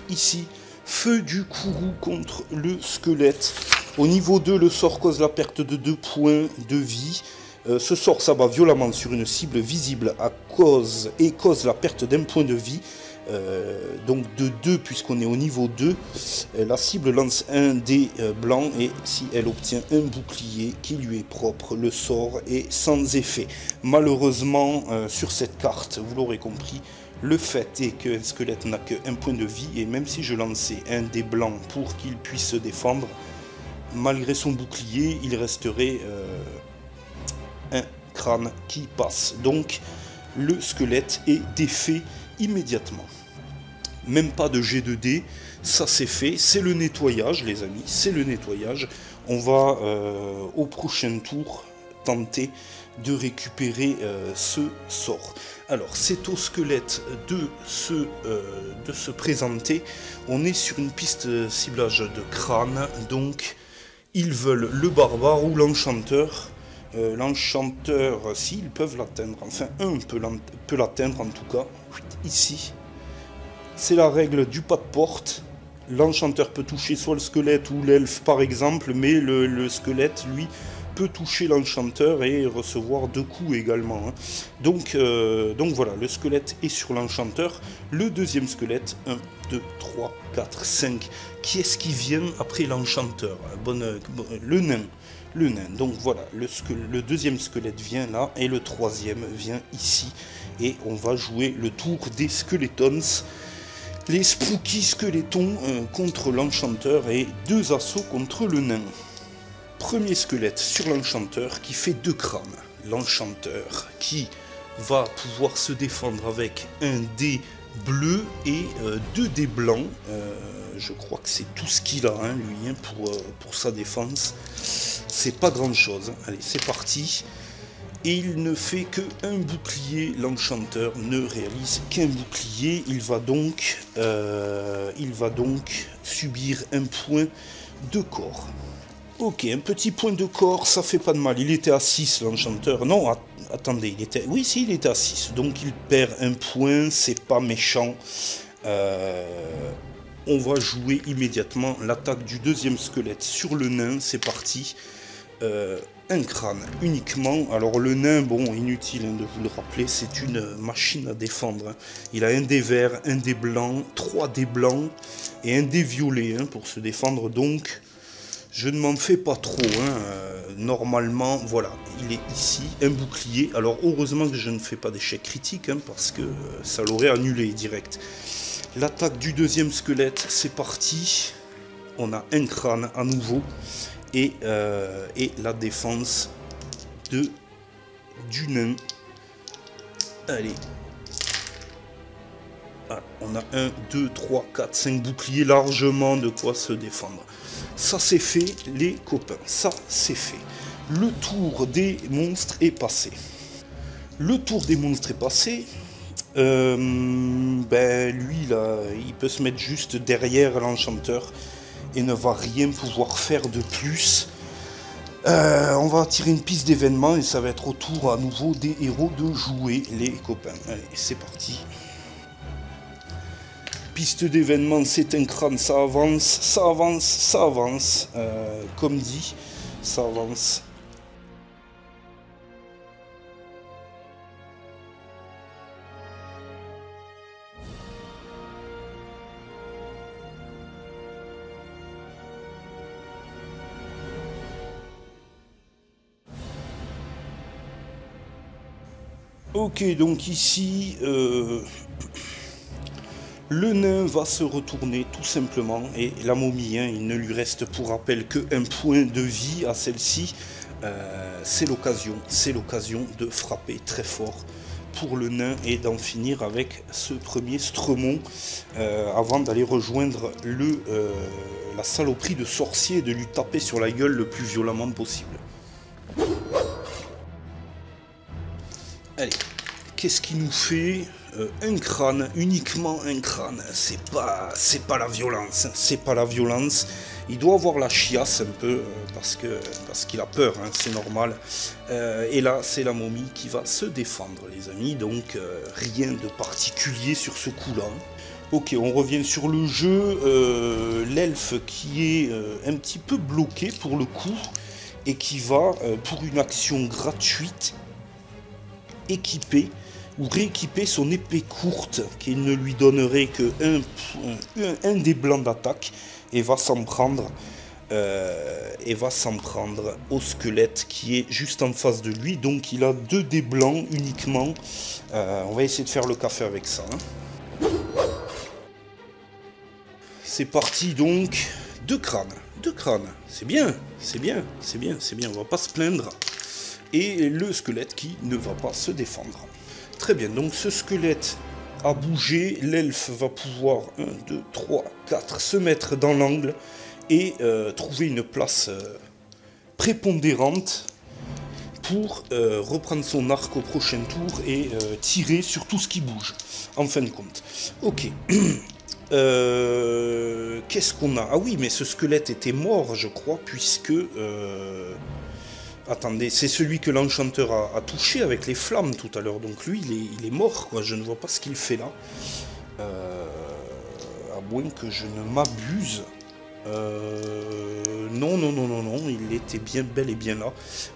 Speaker 1: Ici, feu du courroux contre le squelette. Au niveau 2, le sort cause la perte de 2 points de vie. Ce sort s'abat violemment sur une cible visible et cause la perte d'un point de vie. Donc de 2 puisqu'on est au niveau 2, la cible lance un dé blanc et si elle obtient un bouclier qui lui est propre, le sort est sans effet. Malheureusement sur cette carte, vous l'aurez compris, le fait est qu'un squelette n'a qu'un point de vie et même si je lançais un dé blanc pour qu'il puisse se défendre, malgré son bouclier, il resterait un crâne qui passe. Donc le squelette est défait immédiatement. Même pas de jet de dés, ça c'est fait, c'est le nettoyage les amis, c'est le nettoyage. On va au prochain tour tenter de récupérer ce sort. Alors c'est au squelette de se présenter, on est sur une piste ciblage de crâne, donc ils veulent le barbare ou l'enchanteur. L'enchanteur, s'ils peuvent l'atteindre, enfin un peut l'atteindre en tout cas, ici. C'est la règle du pas de porte. L'enchanteur peut toucher soit le squelette ou l'elfe par exemple, mais le squelette, lui, peut toucher l'enchanteur et recevoir 2 coups également. Hein. Donc voilà, le squelette est sur l'enchanteur. Le deuxième squelette, 1, 2, 3, 4, 5. Qui est-ce qui vient après l'enchanteur? Le nain. Le nain. Donc voilà, le deuxième squelette vient là et le troisième vient ici. Et on va jouer le tour des skeletons. Les spooky squelettons contre l'enchanteur et 2 assauts contre le nain. Premier squelette sur l'enchanteur qui fait 2 crânes. L'enchanteur qui va pouvoir se défendre avec un dé bleu et 2 dés blancs. Je crois que c'est tout ce qu'il a, hein, lui, hein, pour sa défense. C'est pas grand chose. Allez, c'est parti. Et il ne fait qu'un bouclier, l'enchanteur ne réalise qu'un bouclier. Il va donc subir un point de corps. Ok, un petit point de corps, ça fait pas de mal. Il était à 6 l'enchanteur. Non, attendez, il était à 6. Donc il perd un point, c'est pas méchant. On va jouer immédiatement l'attaque du deuxième squelette sur le nain, c'est parti. Un crâne uniquement. Alors le nain, bon, inutile de vous le rappeler, c'est une machine à défendre. Hein. Il a un dé vert, un dé blanc, 3 dés blancs et un dé violet hein, pour se défendre. Donc, je ne m'en fais pas trop. Hein. Normalement, voilà, il est ici, un bouclier. Alors heureusement que je ne fais pas d'échec critique hein, parce que ça l'aurait annulé direct. L'attaque du deuxième squelette, c'est parti. On a un crâne à nouveau. Et la défense du nain. Allez. Ah, on a 1, 2, 3, 4, 5 boucliers, largement de quoi se défendre. Ça c'est fait, les copains, ça c'est fait. Le tour des monstres est passé. Le tour des monstres est passé. Lui là, il peut se mettre juste derrière l'enchanteur et ne va rien pouvoir faire de plus. On va tirer une piste d'événement et ça va être au tour à nouveau des héros de jouer, les copains. Allez, c'est parti. Piste d'événement, c'est un crâne, ça avance, ça avance, ça avance. Comme dit, ça avance. Ok, donc ici, le nain va se retourner tout simplement et la momie, hein, il ne lui reste pour rappel qu'un point de vie à celle-ci. C'est l'occasion de frapper très fort pour le nain et d'en finir avec ce premier Stremon avant d'aller rejoindre la saloperie de sorcier et de lui taper sur la gueule le plus violemment possible. Allez, qu'est-ce qu'il nous fait? Un crâne, uniquement un crâne. C'est pas la violence, hein, c'est pas la violence. Il doit avoir la chiasse un peu parce qu'il a peur, hein, c'est normal. Et là, c'est la momie qui va se défendre, les amis. Donc rien de particulier sur ce coup-là. Ok, on revient sur le jeu. L'elfe qui est un petit peu bloqué pour le coup. et qui va, pour une action gratuite, équiper ou rééquiper son épée courte qui ne lui donnerait que un des blancs d'attaque et va s'en prendre au squelette qui est juste en face de lui. Donc il a 2 dés blancs uniquement. On va essayer de faire le café avec ça. Hein. C'est parti donc. 2 crânes. 2 crânes. C'est bien. C'est bien. C'est bien. C'est bien. On va pas se plaindre. Et le squelette qui ne va pas se défendre. Très bien, donc ce squelette a bougé, l'elfe va pouvoir 1, 2, 3, 4 se mettre dans l'angle et trouver une place prépondérante pour reprendre son arc au prochain tour et tirer sur tout ce qui bouge, en fin de compte. Ok. Qu'est-ce qu'on a? Ah oui, mais ce squelette était mort, je crois, puisque... Attendez, c'est celui que l'enchanteur a touché avec les flammes tout à l'heure. Donc lui, il est mort, quoi. Je ne vois pas ce qu'il fait là. À moins que je ne m'abuse. Non, non, non, non, non. Il était bien bel et bien là.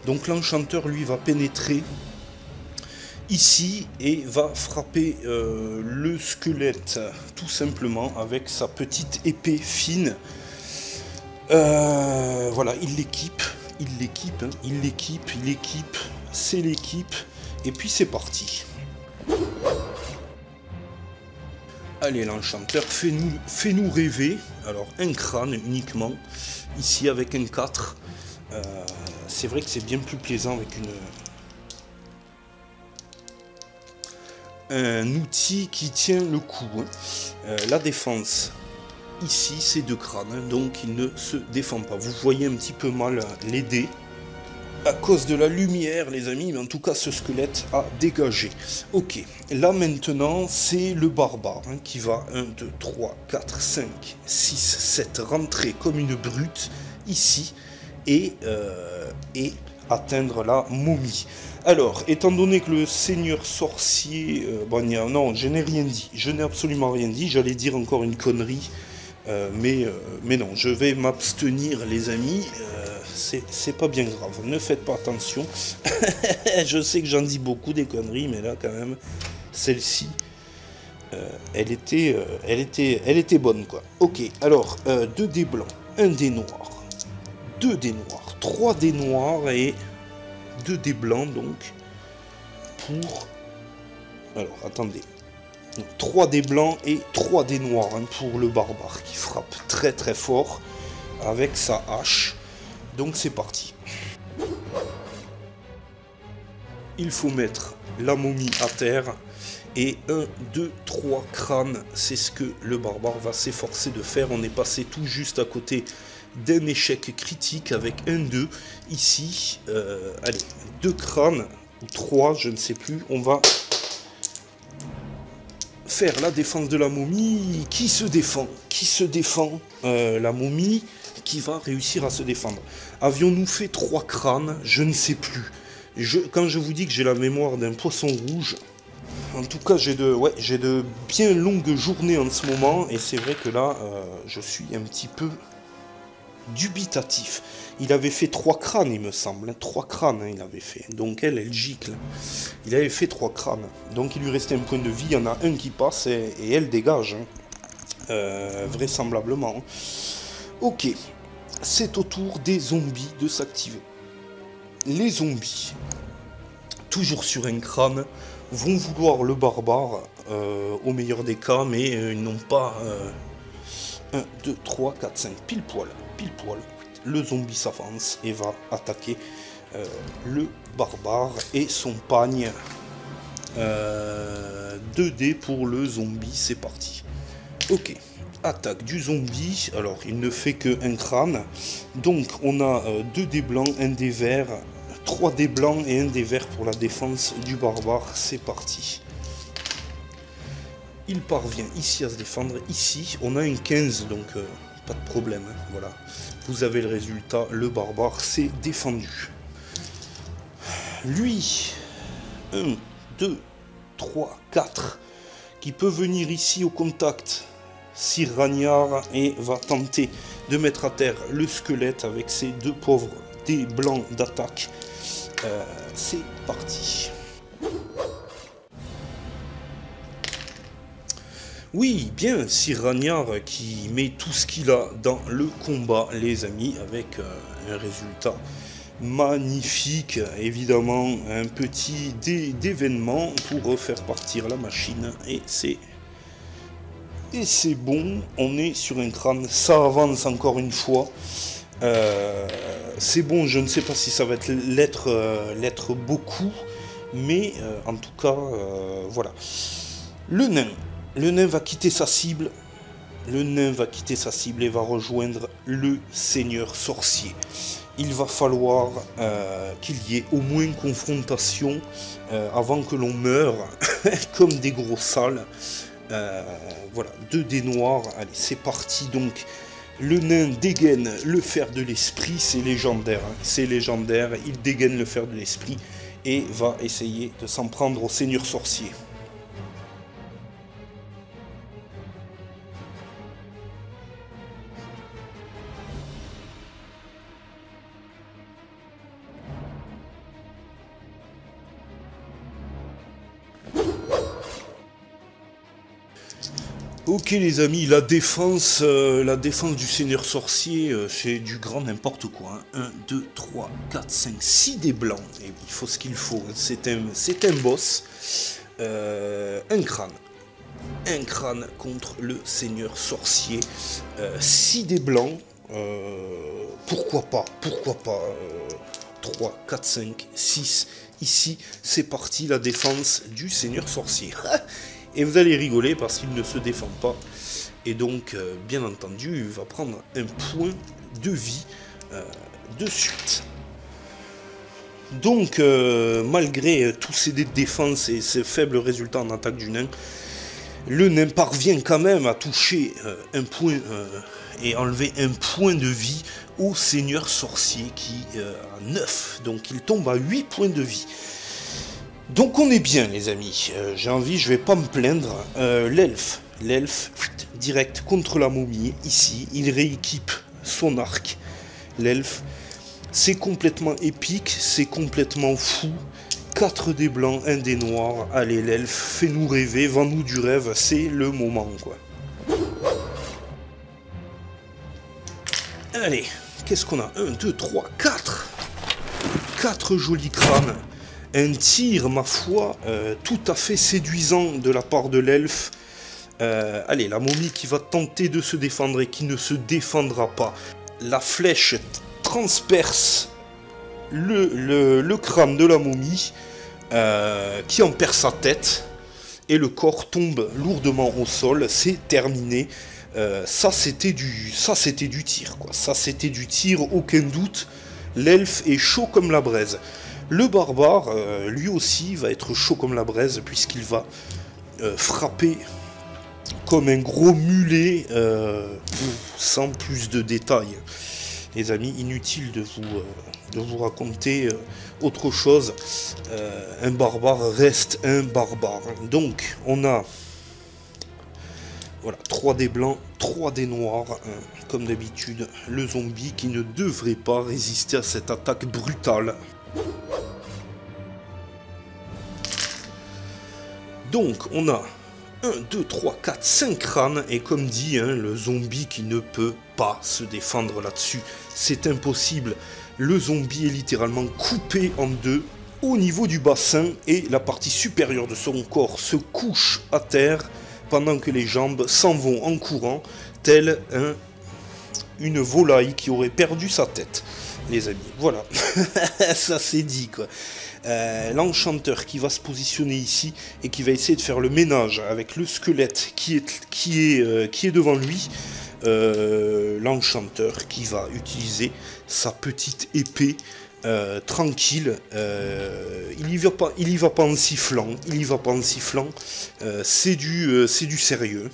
Speaker 1: Donc l'enchanteur, lui, va pénétrer ici et va frapper le squelette tout simplement avec sa petite épée fine. Voilà, il l'équipe. Il l'équipe, hein. Il l'équipe, c'est l'équipe, et puis c'est parti. Allez, l'enchanteur, fais-nous rêver. Alors, un crâne uniquement, ici avec un 4. C'est vrai que c'est bien plus plaisant avec un outil qui tient le coup. Hein. La défense. Ici, c'est 2 crânes, hein, donc il ne se défend pas. Vous voyez un petit peu mal les dés à cause de la lumière, les amis, mais en tout cas, ce squelette a dégagé. Ok, là maintenant, c'est le barbare hein, qui va 1, 2, 3, 4, 5, 6, 7 rentrer comme une brute ici et atteindre la momie. Alors, étant donné que le seigneur sorcier... non, je n'ai rien dit. Je n'ai absolument rien dit. J'allais dire encore une connerie. Mais non, je vais m'abstenir, les amis. C'est pas bien grave. Ne faites pas attention. Je sais que j'en dis beaucoup des conneries, mais là, quand même, celle-ci, elle était bonne, quoi. Ok, alors, 2 dés blancs, 1 dé noir, 2 dés noirs, 3 dés noirs et 2 dés blancs, donc, pour... Alors, attendez. 3 dés blancs et 3 dés noirs hein, pour le barbare qui frappe très très fort avec sa hache. Donc c'est parti. Il faut mettre la momie à terre et 1, 2, 3 crânes. C'est ce que le barbare va s'efforcer de faire. On est passé tout juste à côté d'un échec critique avec 1, 2. Ici, allez, 2 crânes ou 3, je ne sais plus. On va... faire la défense de la momie. Qui se défend? La momie qui va réussir à se défendre. Avions-nous fait 3 crânes? Je ne sais plus. Quand je vous dis que j'ai la mémoire d'un poisson rouge, en tout cas j'ai de bien longues journées en ce moment, et c'est vrai que là, je suis un petit peu dubitatif. Il avait fait 3 crânes, il me semble. 3 crânes, hein, il avait fait. Donc elle gicle. Il avait fait 3 crânes. Donc il lui restait un point de vie. Il y en a un qui passe et elle dégage. Hein. Vraisemblablement. Ok. C'est au tour des zombies de s'activer. Les zombies, toujours sur un crâne, vont vouloir le barbare, au meilleur des cas, mais ils n'ont pas 1, 2, 3, 4, 5, pile poil. Le zombie s'avance et va attaquer le barbare et son pagne. 2 dés pour le zombie, c'est parti. Ok, attaque du zombie. Alors, il ne fait que un crâne. Donc, on a 2 dés blancs, 1 dé vert, 3 dés blancs et 1 dé vert pour la défense du barbare. C'est parti. Il parvient ici à se défendre. Ici, on a un 15, donc pas de problème. Hein, voilà. Vous avez le résultat. Le barbare s'est défendu. Lui, 1, 2, 3, 4, qui peut venir ici au contact, Sir Ragnard, et va tenter de mettre à terre le squelette avec ses 2 pauvres des blancs d'attaque. C'est parti. Oui, bien, Sir Ragnar qui met tout ce qu'il a dans le combat, les amis, avec un résultat magnifique. Évidemment, un petit dé d'événement pour faire partir la machine. Et c'est bon, on est sur un crâne. Ça avance encore une fois. C'est bon, je ne sais pas si ça va être l'être beaucoup. Mais en tout cas, voilà. Le nain va quitter sa cible. Le nain va quitter sa cible et va rejoindre le seigneur sorcier. Il va falloir qu'il y ait au moins une confrontation avant que l'on meure, comme des gros sales. Voilà, 2 dés noirs. Allez, c'est parti. Donc, le nain dégaine le fer de l'esprit. C'est légendaire. Hein, c'est légendaire. Il dégaine le fer de l'esprit et va essayer de s'en prendre au seigneur sorcier. Ok les amis, la défense du seigneur sorcier, c'est du grand n'importe quoi. Hein. 1, 2, 3, 4, 5, 6 dés blancs. Et il faut ce qu'il faut. C'est un boss. Un crâne. Un crâne contre le seigneur sorcier. 6 dés blancs. Pourquoi pas 3, 4, 5, 6. Ici, c'est parti la défense du seigneur sorcier. Et vous allez rigoler parce qu'il ne se défend pas. Et donc, bien entendu, il va prendre un point de vie de suite. Donc, malgré tous ces défenses et ces faibles résultats en attaque du nain, le nain parvient quand même à toucher un point et enlever un point de vie au seigneur sorcier qui a 9. Donc, il tombe à 8 points de vie. Donc on est bien les amis, j'ai envie, je vais pas me plaindre. L'elfe, direct contre la momie, ici, il rééquipe son arc. L'elfe, c'est complètement épique, c'est complètement fou. 4 dés blancs, 1 dé noir, allez l'elfe, fais-nous rêver, vends-nous du rêve, c'est le moment quoi. Allez, qu'est-ce qu'on a 1, 2, 3, 4 4 jolis crânes. Un tir, ma foi, tout à fait séduisant de la part de l'elfe. Allez, la momie qui va tenter de se défendre et qui ne se défendra pas. La flèche transperce le crâne de la momie, qui en perd sa tête. Et le corps tombe lourdement au sol. C'est terminé. Ça, c'était du tir, quoi. Ça, c'était du tir, aucun doute. L'elfe est chaud comme la braise. Le barbare, lui aussi, va être chaud comme la braise, puisqu'il va frapper comme un gros mulet, sans plus de détails. Les amis, inutile de vous raconter autre chose. Un barbare reste un barbare. Donc, on a voilà, 3 dés blancs, 3 dés noirs, comme d'habitude. Le zombie qui ne devrait pas résister à cette attaque brutale. Donc on a 1, 2, 3, 4, 5 crânes et comme dit hein, le zombie qui ne peut pas se défendre là-dessus, c'est impossible. Le zombie est littéralement coupé en deux au niveau du bassin et la partie supérieure de son corps se couche à terre pendant que les jambes s'en vont en courant tel une volaille qui aurait perdu sa tête. Les amis, voilà, ça c'est dit quoi. L'enchanteur qui va se positionner ici et qui va essayer de faire le ménage avec le squelette qui est devant lui. L'enchanteur qui va utiliser sa petite épée tranquille. Il y va pas en sifflant. C'est du sérieux.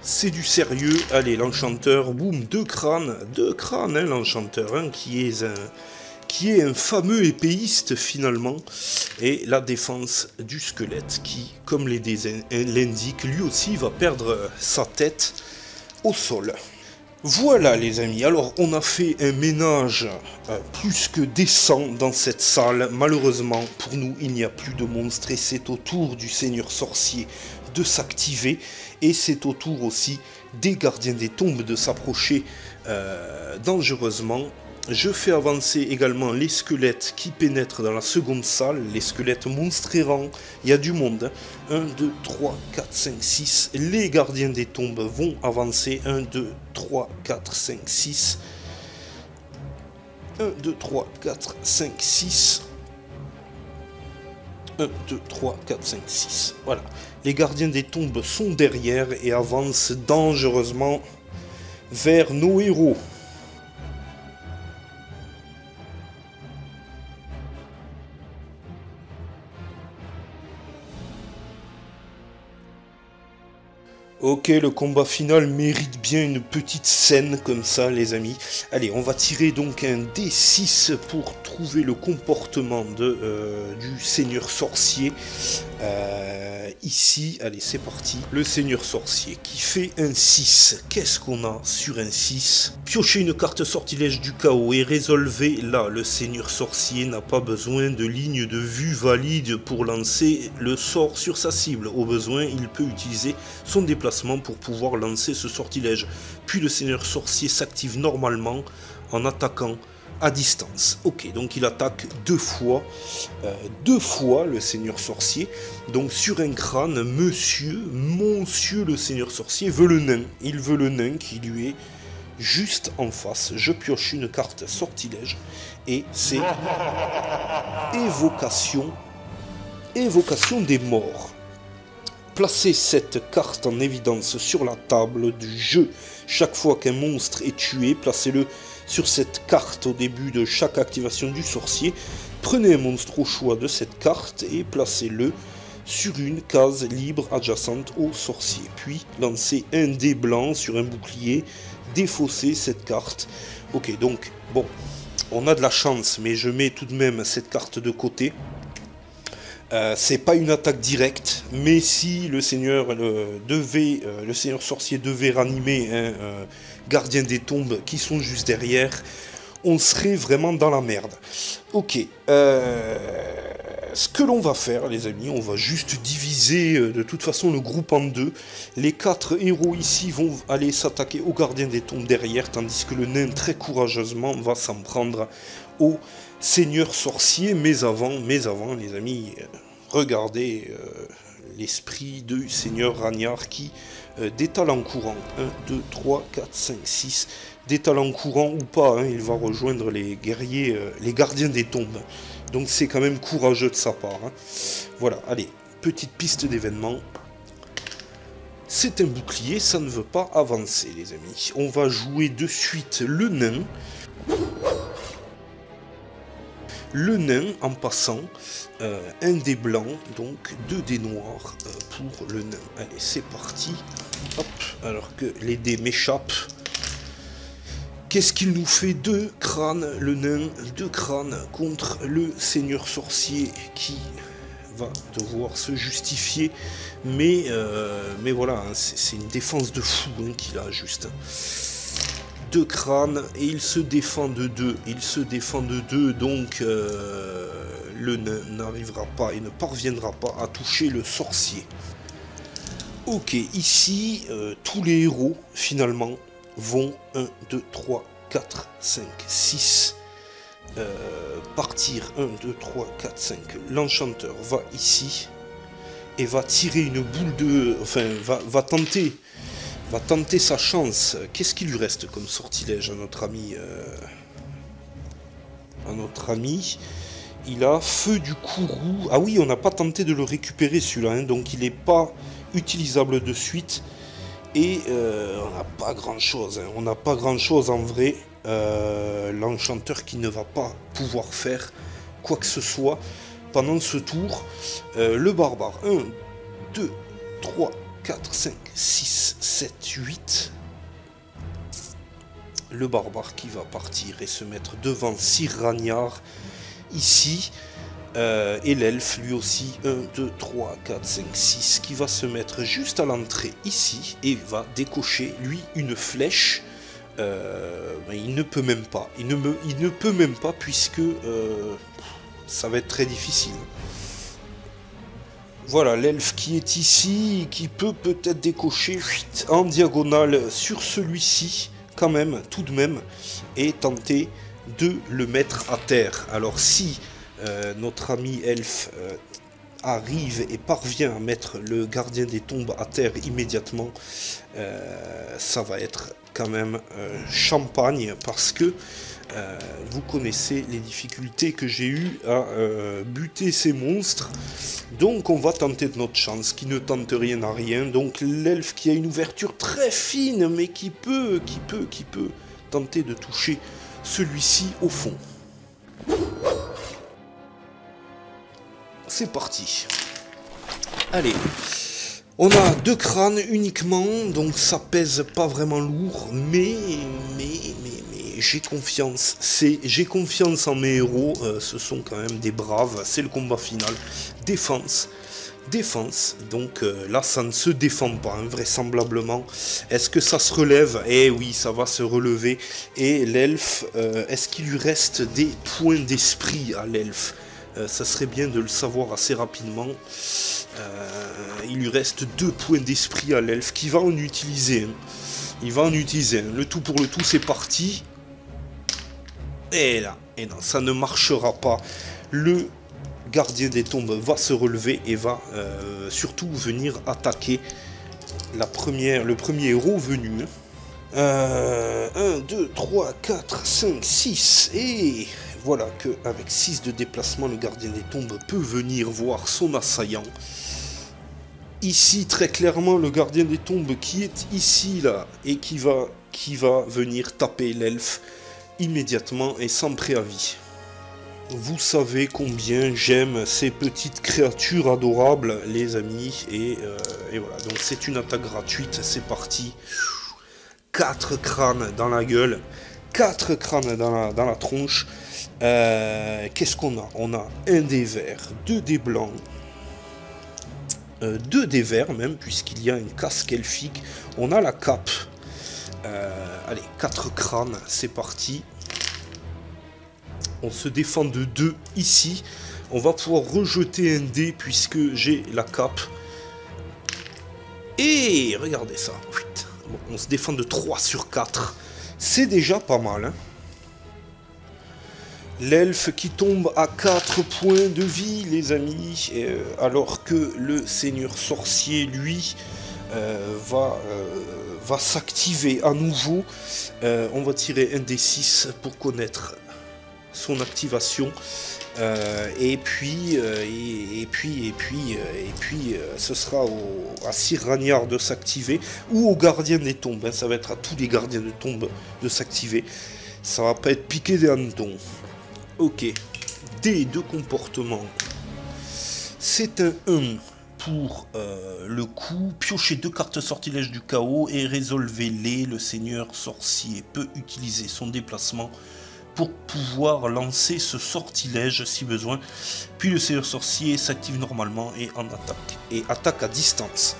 Speaker 1: C'est du sérieux. Allez, l'enchanteur, boum, 2 crânes, hein, l'enchanteur, hein, qui est un fameux épéiste finalement. Et la défense du squelette qui, comme les dés l'indiquent, lui aussi va perdre sa tête au sol. Voilà les amis, alors on a fait un ménage plus que décent dans cette salle. Malheureusement pour nous il n'y a plus de monstres et c'est au tour du Seigneur Sorcier de s'activer. Et c'est au tour aussi des gardiens des tombes de s'approcher dangereusement. Je fais avancer également les squelettes qui pénètrent dans la seconde salle, les squelettes monstres errants, il y a du monde. 1, 2, 3, 4, 5, 6. Les gardiens des tombes vont avancer. 1, 2, 3, 4, 5, 6. 1, 2, 3, 4, 5, 6. 1, 2, 3, 4, 5, 6. Voilà. Les gardiens des tombes sont derrière et avancent dangereusement vers nos héros. Ok, le combat final mérite bien une petite scène comme ça, les amis. Allez, on va tirer donc un D6 pour trouver le comportement du Seigneur Sorcier. Ici, allez, c'est parti. Le Seigneur Sorcier qui fait un 6. Qu'est-ce qu'on a sur un 6? Piochez une carte sortilège du chaos et résolvez là. Le Seigneur Sorcier n'a pas besoin de ligne de vue valide pour lancer le sort sur sa cible. Au besoin, il peut utiliser son déplacement pour pouvoir lancer ce sortilège. Puis le Seigneur Sorcier s'active normalement en attaquant à distance. Ok, donc il attaque deux fois le Seigneur Sorcier. Donc sur un crâne, monsieur le Seigneur Sorcier veut le nain. Il veut le nain qui lui est juste en face. Je pioche une carte sortilège et c'est évocation des morts. Placez cette carte en évidence sur la table du jeu. Chaque fois qu'un monstre est tué, placez-le sur cette carte au début de chaque activation du sorcier. Prenez un monstre au choix de cette carte et placez-le sur une case libre adjacente au sorcier. Puis lancez un dé blanc sur un bouclier, défaussez cette carte. Ok, donc bon, on a de la chance, mais je mets tout de même cette carte de côté. C'est pas une attaque directe, mais si le Seigneur Sorcier devait ranimer un gardien des tombes qui sont juste derrière, on serait vraiment dans la merde. Ok, ce que l'on va faire, les amis, on va juste diviser de toute façon le groupe en deux. Les 4 héros ici vont aller s'attaquer au gardien des tombes derrière, tandis que le nain très courageusement va s'en prendre au Seigneur Sorcier. Mais avant, les amis, regardez l'esprit du Seigneur Ragnard qui détale en courant. 1, 2, 3, 4, 5, 6. Détale en courant ou pas, hein, il va rejoindre les guerriers, les gardiens des tombes. Donc c'est quand même courageux de sa part. Hein. Voilà, allez, petite piste d'événement. C'est un bouclier, ça ne veut pas avancer, les amis. On va jouer de suite le nain. Le nain en passant un dé blanc, donc 2 dés noirs pour le nain. Allez, c'est parti. Hop, alors que les dés m'échappent. Qu'est-ce qu'il nous fait? 2 crânes, le nain, 2 crânes contre le Seigneur Sorcier qui va devoir se justifier. Mais voilà, hein, c'est une défense de fou hein, qu'il a juste. 2 crânes et il se défend de 2. Il se défend de 2, donc le nain n'arrivera pas et ne parviendra pas à toucher le sorcier. Ok, ici, tous les héros, finalement, vont 1, 2, 3, 4, 5, 6 partir. 1, 2, 3, 4, 5. L'enchanteur va ici et va tirer une boule de... Enfin, va tenter sa chance. Qu'est-ce qu'il lui reste comme sortilège à notre ami il a feu du courroux. Ah oui, on n'a pas tenté de le récupérer celui-là, hein, donc il n'est pas utilisable de suite. Et on n'a pas grand-chose. Hein. On n'a pas grand-chose en vrai. L'enchanteur qui ne va pas pouvoir faire quoi que ce soit pendant ce tour. Le barbare. 1, 2, 3, 4, 5, 6, 7, 8. Le barbare qui va partir et se mettre devant Sir Ragnard ici. Et l'elfe lui aussi, 1, 2, 3, 4, 5, 6, qui va se mettre juste à l'entrée ici et va décocher lui une flèche il ne peut même pas. Il ne peut même pas puisque ça va être très difficile. Voilà, l'elfe qui est ici, qui peut peut-être décocher en diagonale sur celui-ci, quand même, tout de même, et tenter de le mettre à terre. Alors si notre ami elfe arrive et parvient à mettre le gardien des tombes à terre immédiatement, ça va être quand même champagne, parce que vous connaissez les difficultés que j'ai eues à buter ces monstres. Donc on va tenter de notre chance, qui ne tente rien à rien. Donc l'elfe qui a une ouverture très fine, mais qui peut tenter de toucher celui-ci au fond. C'est parti. Allez. On a 2 crânes uniquement, donc ça pèse pas vraiment lourd, mais j'ai confiance. J'ai confiance en mes héros, ce sont quand même des braves, c'est le combat final. Défense, donc là ça ne se défend pas, hein, vraisemblablement. Est-ce que ça se relève? Eh oui, ça va se relever. Et l'elfe, est-ce qu'il lui reste des points d'esprit à l'elfe? Ça serait bien de le savoir assez rapidement. Il lui reste 2 points d'esprit à l'elfe qui va en utiliser. Hein. Il va en utiliser. Hein. Le tout pour le tout, c'est parti. Et là, et non, ça ne marchera pas. Le gardien des tombes va se relever et va surtout venir attaquer le premier héros venu. 1, 2, 3, 4, 5, 6 et... Voilà qu'avec 6 de déplacement, le gardien des tombes peut venir voir son assaillant. Ici, très clairement, le gardien des tombes qui est ici, là, et qui va venir taper l'elfe immédiatement et sans préavis. Vous savez combien j'aime ces petites créatures adorables, les amis. Et voilà, donc c'est une attaque gratuite, c'est parti. 4 crânes dans la gueule, 4 crânes dans la tronche. Qu'est-ce qu'on a? On a un dé vert, 2 dés blancs, 2 dés verts même, puisqu'il y a une casque elfique. On a la cape. Allez, 4 crânes, c'est parti. On se défend de 2 ici. On va pouvoir rejeter un dé puisque j'ai la cape. Et regardez ça. Bon, on se défend de 3 sur 4. C'est déjà pas mal, hein. L'elfe qui tombe à 4 points de vie, les amis, alors que le seigneur sorcier, lui, va s'activer à nouveau. On va tirer un des 6 pour connaître son activation. Et puis, ce sera à Sir Ragnard de s'activer, ou au gardien des tombes, hein, ça va être à tous les gardiens de tombes de s'activer. Ça va pas être piqué des hannetons. Ok, dés de comportement. C'est un 1 pour le coup. Piochez 2 cartes sortilèges du chaos et résolvez-les. Le seigneur sorcier peut utiliser son déplacement pour pouvoir lancer ce sortilège si besoin. Puis le seigneur sorcier s'active normalement et en attaque. Et attaque à distance.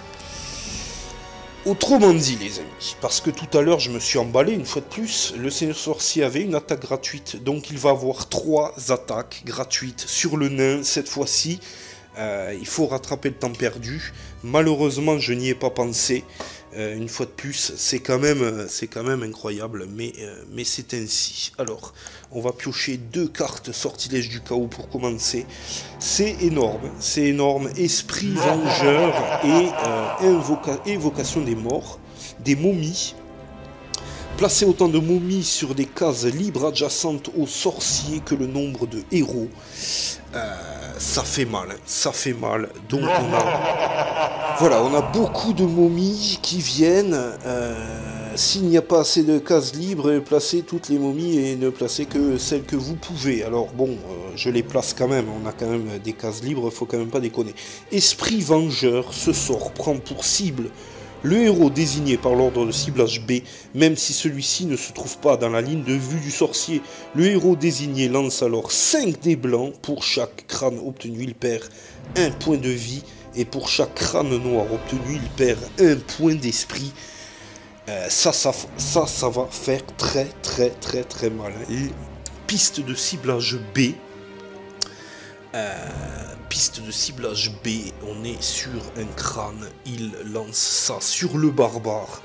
Speaker 1: Autrement dit, les amis, parce que tout à l'heure je me suis emballé une fois de plus, le seigneur sorcier avait une attaque gratuite, donc il va avoir 3 attaques gratuites sur le nain cette fois-ci. Il faut rattraper le temps perdu. Malheureusement, je n'y ai pas pensé. Une fois de plus, c'est quand même incroyable, mais c'est ainsi. Alors, on va piocher 2 cartes sortilèges du chaos pour commencer. C'est énorme. Esprit vengeur et évocation des morts, des momies. Placez autant de momies sur des cases libres adjacentes aux sorciers que le nombre de héros. Ça fait mal. Donc on a beaucoup de momies qui viennent. S'il n'y a pas assez de cases libres, placez toutes les momies et ne placez que celles que vous pouvez. Alors bon, je les place quand même. On a quand même des cases libres, faut quand même pas déconner. Esprit vengeur, ce sort prend pour cible le héros désigné par l'ordre de ciblage B, même si celui-ci ne se trouve pas dans la ligne de vue du sorcier. Le héros désigné lance alors 5 dés blancs. Pour chaque crâne obtenu, il perd 1 point de vie. Et pour chaque crâne noir obtenu, il perd 1 point d'esprit. Ça va faire très mal. Et piste de ciblage B. Piste de ciblage B, on est sur un crâne. Il lance ça sur le barbare.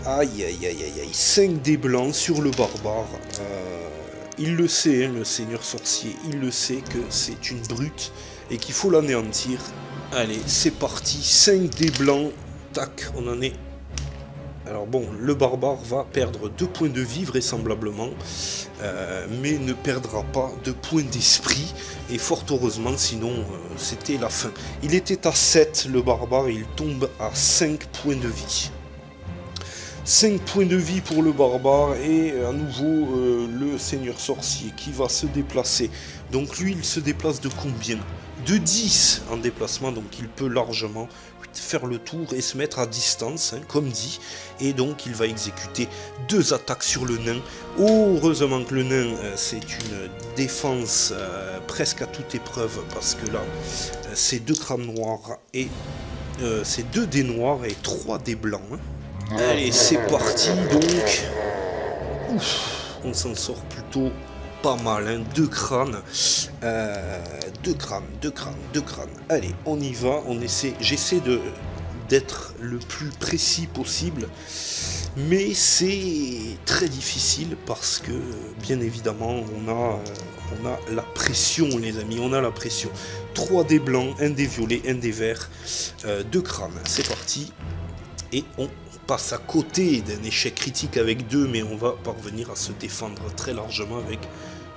Speaker 1: Aïe aïe aïe aïe aïe. 5 dés blancs sur le barbare. Il le sait, hein, le seigneur sorcier. Il le sait que c'est une brute et qu'il faut l'anéantir. Allez, c'est parti. 5 dés blancs. Tac, on en est. Alors bon, le barbare va perdre 2 points de vie vraisemblablement, mais ne perdra pas de points d'esprit, et fort heureusement, sinon c'était la fin. Il était à 7 le barbare, et il tombe à 5 points de vie. 5 points de vie pour le barbare, et à nouveau le seigneur sorcier qui va se déplacer. Donc lui, il se déplace de combien? De 10 en déplacement, donc il peut largement faire le tour et se mettre à distance, hein, comme dit, et donc il va exécuter 2 attaques sur le nain. Heureusement que le nain, c'est une défense presque à toute épreuve, parce que là, c'est 2 crânes noirs, et c'est 2 dés noirs et 3 dés blancs. Hein. Allez, c'est parti, donc. Ouf, on s'en sort plutôt pas mal, hein. 2 crânes. 2 crânes. Allez, on y va, on essaie. J'essaie d'être le plus précis possible, mais c'est très difficile parce que, bien évidemment, on a la pression, les amis, on a la pression. 3 dés blancs, 1 dé violet, 1 dé vert, 2 crânes. C'est parti, et on passe à côté d'un échec critique avec 2, mais on va parvenir à se défendre très largement avec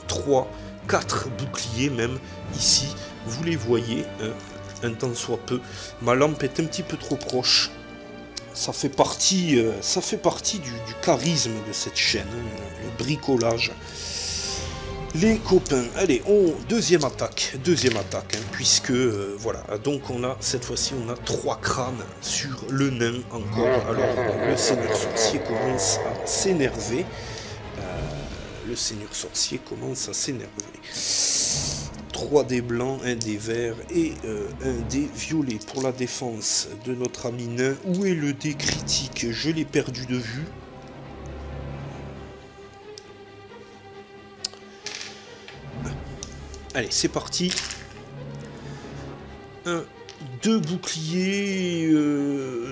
Speaker 1: 3, 4 boucliers même ici. Vous les voyez, hein, un tant soit peu. Ma lampe est un petit peu trop proche. Ça fait partie du charisme de cette chaîne, hein, le bricolage. Les copains, allez, deuxième attaque, hein, puisque, voilà, donc cette fois-ci, on a 3 crânes sur le nain encore. Alors, le seigneur sorcier commence à s'énerver. Le seigneur sorcier commence à s'énerver. 3 dés blancs, 1 dé vert et 1 dé violet pour la défense de notre ami nain. Où est le dé critique? Je l'ai perdu de vue. Allez, c'est parti. 2 boucliers,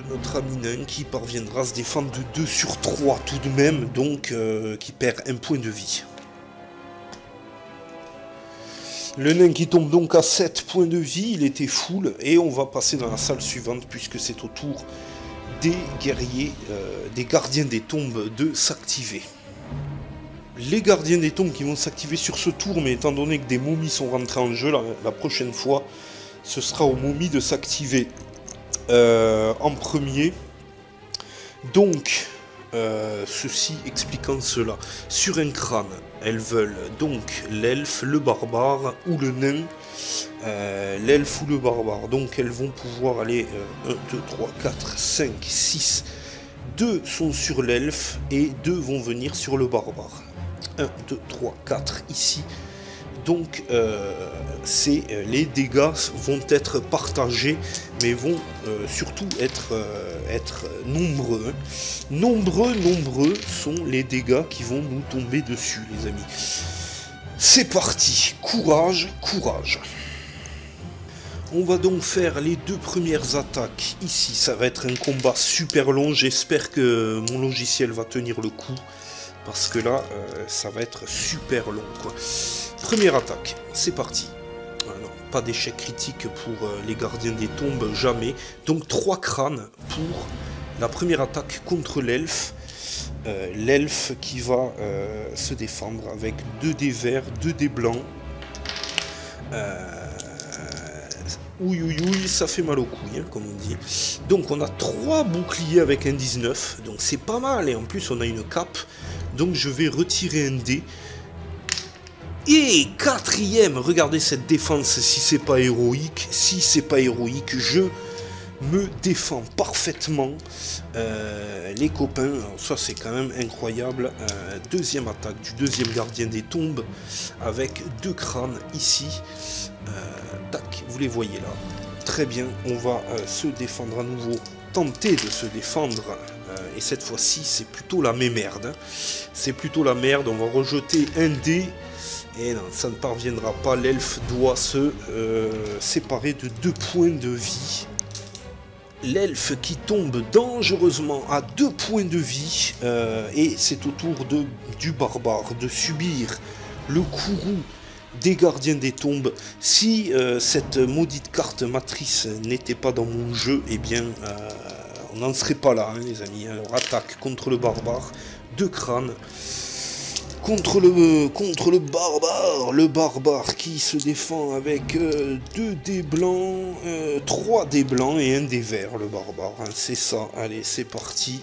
Speaker 1: notre ami nain qui parviendra à se défendre de 2 sur 3 tout de même, donc qui perd 1 point de vie. Le nain qui tombe donc à 7 points de vie, il était full, et on va passer dans la salle suivante puisque c'est au tour des guerriers, des gardiens des tombes de s'activer. Les gardiens des tombes qui vont s'activer sur ce tour, mais étant donné que des momies sont rentrées en jeu, la prochaine fois, ce sera aux momies de s'activer en premier. Donc, ceci expliquant cela. Sur un crâne, elles veulent donc l'elfe, le barbare ou le nain. L'elfe ou le barbare. Donc, elles vont pouvoir aller 1, 2, 3, 4, 5, 6. 2 sont sur l'elfe et 2 vont venir sur le barbare. 1, 2, 3, 4 ici. Donc les dégâts vont être partagés, mais vont surtout être nombreux. Nombreux sont les dégâts qui vont nous tomber dessus, les amis. C'est parti, courage. On va donc faire les 2 premières attaques ici. Ça va être un combat super long, j'espère que mon logiciel va tenir le coup. Parce que là, ça va être super long, quoi. Première attaque, c'est parti. Non, pas d'échec critique pour les gardiens des tombes, jamais. Donc 3 crânes pour la première attaque contre l'elfe. L'elfe qui va se défendre avec 2 dés verts, 2 dés blancs. Ouïe, ça fait mal aux couilles, hein, comme on dit. Donc on a 3 boucliers avec un 19, donc c'est pas mal. Et en plus on a une cape, donc je vais retirer un dé. Et 4e, regardez cette défense, si c'est pas héroïque, je me défends parfaitement. Les copains, alors ça c'est quand même incroyable. 2e attaque du 2e gardien des tombes, avec 2 crânes ici. Tac, vous les voyez là. Très bien, on va se défendre à nouveau tenter de se défendre. Et cette fois-ci, c'est plutôt la mémerde. Hein. C'est plutôt la merde. On va rejeter un dé. Et non, ça ne parviendra pas. L'elfe doit se séparer de 2 points de vie. L'elfe qui tombe dangereusement à 2 points de vie. Et c'est au tour du barbare de subir le courroux des gardiens des tombes. Si cette maudite carte matrice n'était pas dans mon jeu, eh bien, on n'en serait pas là, hein, les amis. Alors, attaque contre le barbare, 2 crânes. Contre le barbare qui se défend avec 2 dés blancs, 3 dés blancs et 1 dé vert, le barbare. Hein, c'est ça, allez, c'est parti.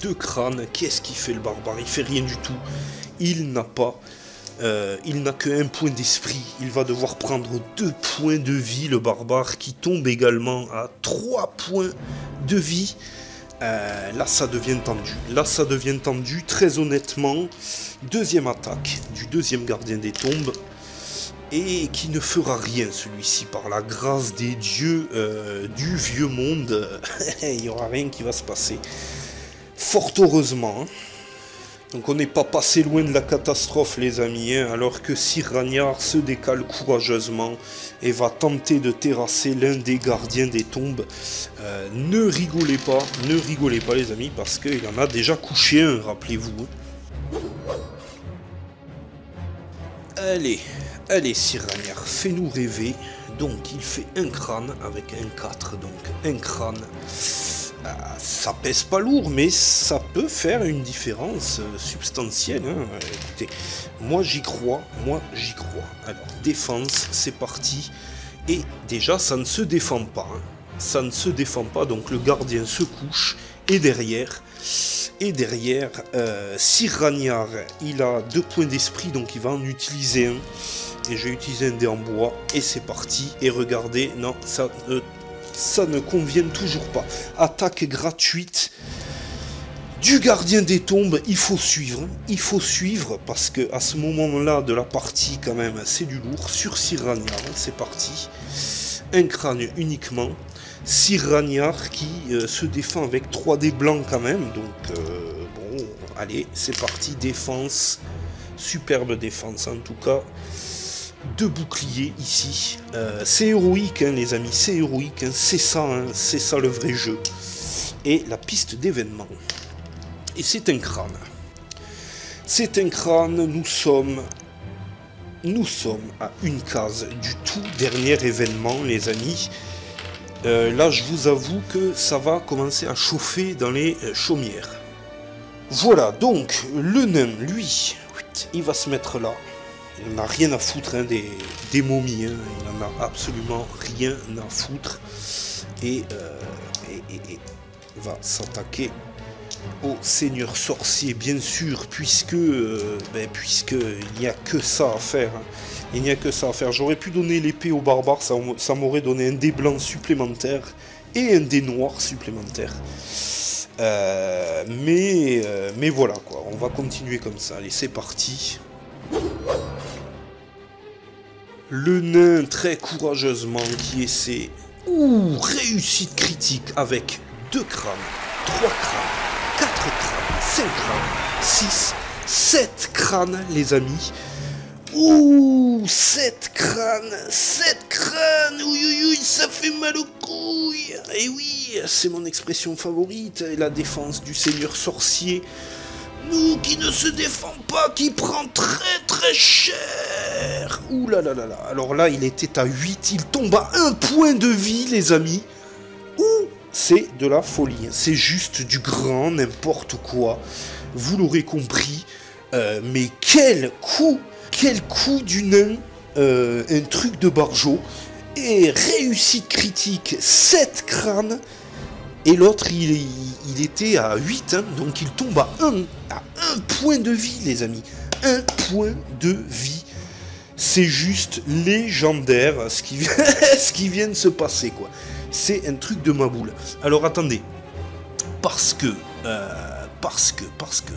Speaker 1: 2 crânes, qu'est-ce qu'il fait le barbare? Il fait rien du tout. Il n'a que 1 point d'esprit. Il va devoir prendre 2 points de vie, le barbare, qui tombe également à 3 points de vie. Là, ça devient tendu. Là, ça devient tendu, très honnêtement. Deuxième attaque du deuxième gardien des tombes. Et qui ne fera rien, celui-ci, par la grâce des dieux du vieux monde. Il n'y aura rien qui va se passer. Fort heureusement, hein. Donc on n'est pas passé loin de la catastrophe, les amis, hein, alors que Sir Ragnar se décale courageusement et va tenter de terrasser l'un des gardiens des tombes. Ne rigolez pas, les amis, parce qu'il en a déjà couché un, rappelez-vous. Allez, Sir Ragnar, fais-nous rêver. Donc il fait un crâne avec un 4, donc un crâne. Ça pèse pas lourd, mais ça peut faire une différence substantielle. Hein. Écoutez, moi j'y crois. Alors, défense, c'est parti. Et déjà, ça ne se défend pas. Hein. Ça ne se défend pas, donc le gardien se couche. Et derrière, Sir Ragnar, il a 2 points d'esprit, donc il va en utiliser un. Et j'ai utilisé un dé en bois, et c'est parti. Et regardez, non, ça ne convient toujours pas. Attaque gratuite du gardien des tombes, il faut suivre, parce que à ce moment-là de la partie, quand même, c'est du lourd. Sur Sir Ragnar, c'est parti. Un crâne uniquement. Sir Ragnar qui se défend avec 3 dés blancs quand même, donc bon, allez, c'est parti, défense, superbe défense en tout cas. 2 boucliers ici. C'est héroïque, hein, les amis, c'est héroïque. Hein, c'est ça le vrai jeu. Et la piste d'événement. Et c'est un crâne. C'est un crâne, nous sommes à une case du tout dernier événement, les amis. Là, je vous avoue que ça va commencer à chauffer dans les chaumières. Voilà, donc, le nain, lui, il va se mettre là. Il n'en a rien à foutre, hein, des momies, hein. Il n'en a absolument rien à foutre. Et va s'attaquer au seigneur sorcier, bien sûr, puisqu'il n'y a que ça à faire. Hein. Il n'y a que ça à faire. J'aurais pu donner l'épée au barbare, ça m'aurait donné un dé blanc supplémentaire et un dé noir supplémentaire. Mais voilà, quoi. On va continuer comme ça. Allez, c'est parti. Le nain, très courageusement, qui essaie... Ouh, réussite critique avec 2 crânes, 3 crânes, 4 crânes, 5 crânes, 6, 7 crânes, les amis. Ouh, 7 crânes, oui, ça fait mal aux couilles. Et oui, c'est mon expression favorite, la défense du seigneur sorcier. Nous qui ne se défend pas, qui prend très très cher. Ouh là là là là. Alors là, il était à 8, il tombe à 1 point de vie, les amis. Ouh, c'est de la folie. C'est juste du grand n'importe quoi. Vous l'aurez compris. Mais quel coup du nain. Un truc de barjot. Et réussite critique, 7 crânes. Et l'autre, il était à 8, hein, donc il tombe à 1 point de vie, les amis. 1 point de vie. C'est juste légendaire ce qui vient de se passer, quoi. C'est un truc de ma boule. Alors attendez, parce que,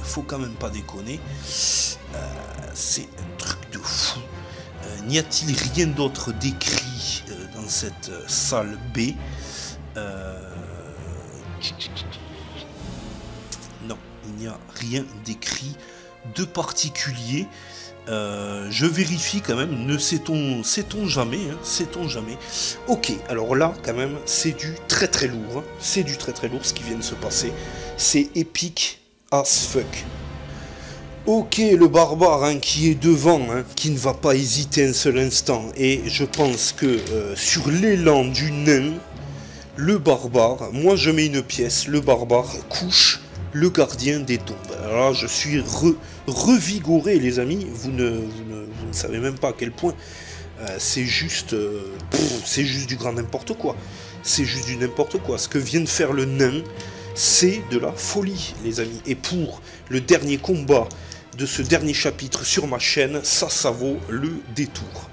Speaker 1: faut quand même pas déconner, c'est un truc de fou. N'y a-t-il rien d'autre décrit dans cette salle B Non, il n'y a rien d'écrit de particulier. Je vérifie quand même, ne sait-on jamais, hein, sait-on jamais. Ok, alors là quand même c'est du très très lourd, hein. C'est du très très lourd ce qui vient de se passer. C'est épique as fuck. Ok, le barbare hein, qui est devant, hein, qui ne va pas hésiter un seul instant. Et je pense que sur l'élan du nain, le barbare, moi je mets une pièce, le barbare couche le gardien des tombes. Alors là, je suis revigoré, les amis. Vous ne savez même pas à quel point. C'est juste du grand n'importe quoi. C'est juste du n'importe quoi. Ce que vient de faire le nain, c'est de la folie, les amis. Et pour le dernier combat de ce dernier chapitre sur ma chaîne, ça vaut le détour.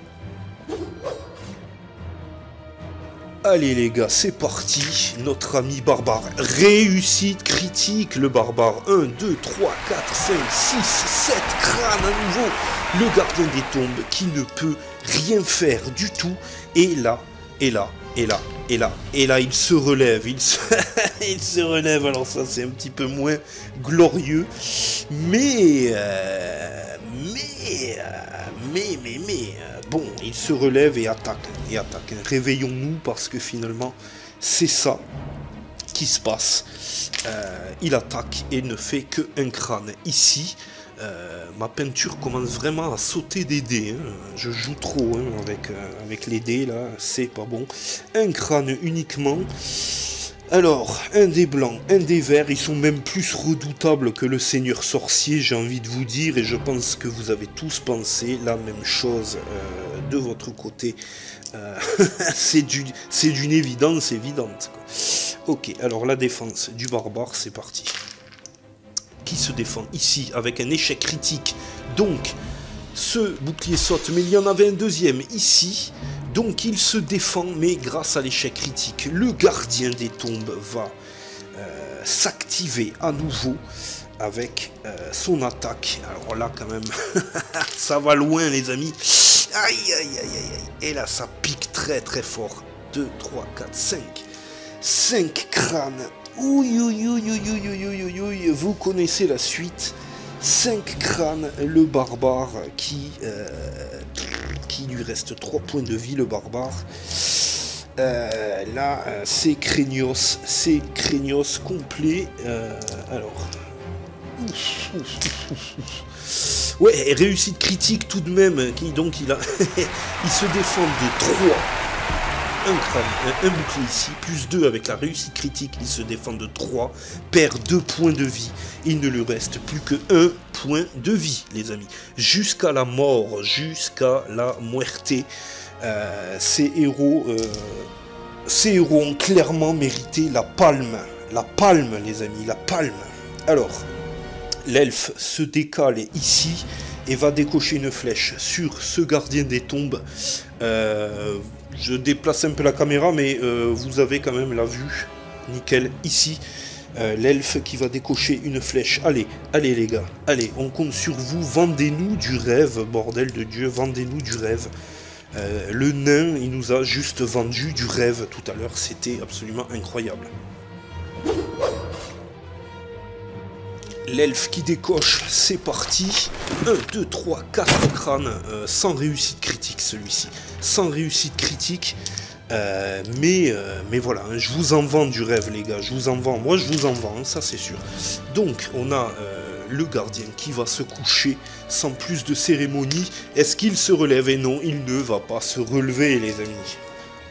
Speaker 1: Allez les gars, c'est parti, notre ami barbare, réussite critique, le barbare, 1, 2, 3, 4, 5, 6, 7 crânes à nouveau, le gardien des tombes qui ne peut rien faire du tout, et là, il se relève, il se relève, alors ça c'est un petit peu moins glorieux, mais bon, il se relève et attaque. Réveillons-nous parce que finalement, c'est ça qui se passe. Il attaque et ne fait qu'un crâne. Ici, ma peinture commence vraiment à sauter des dés. Hein. Je joue trop hein, avec les dés, là, c'est pas bon. Un crâne uniquement. Alors, un des blancs, un des verts, ils sont même plus redoutables que le seigneur sorcier, j'ai envie de vous dire, et je pense que vous avez tous pensé la même chose de votre côté. C'est d'une évidence évidente, quoi. Ok, alors la défense du barbare, c'est parti. Qui se défend ici avec un échec critique, donc ce bouclier saute, mais il y en avait un deuxième ici. Donc il se défend, mais grâce à l'échec critique, le gardien des tombes va s'activer à nouveau avec son attaque. Alors là quand même, ça va loin les amis. Aïe aïe aïe aïe. Et là ça pique très très fort. 2, 3, 4, 5. 5 crânes. Ouïe ouïe ouïe ouïe ouïe ouïe ouïe. Vous connaissez la suite. 5 crânes, le barbare qui lui reste 3 points de vie, le barbare. Là, c'est craignos complet. Alors. Ouais, réussite critique tout de même. Donc il se défend de 3. Un crâne, un bouclier ici, plus 2 avec la réussite critique, il se défend de 3, perd 2 points de vie. Il ne lui reste plus que 1 point de vie, les amis. Jusqu'à la mort, jusqu'à la muerte. Ces héros ont clairement mérité la palme. La palme, les amis, la palme. Alors, l'elfe se décale ici et va décocher une flèche sur ce gardien des tombes. Je déplace un peu la caméra, mais vous avez quand même la vue. Nickel, ici. L'elfe qui va décocher une flèche. Allez, allez les gars, allez, on compte sur vous. Vendez-nous du rêve, bordel de Dieu, vendez-nous du rêve. Le nain, il nous a juste vendu du rêve tout à l'heure. C'était absolument incroyable. L'elfe qui décoche, c'est parti. 1, 2, 3, 4 crânes, sans réussite critique celui-ci. Sans réussite critique. Mais voilà, hein, je vous en vends du rêve les gars, je vous en vends. Moi je vous en vends, hein, ça c'est sûr. Donc on a le gardien qui va se coucher sans plus de cérémonie. Est-ce qu'il se relève? Et non, il ne va pas se relever les amis.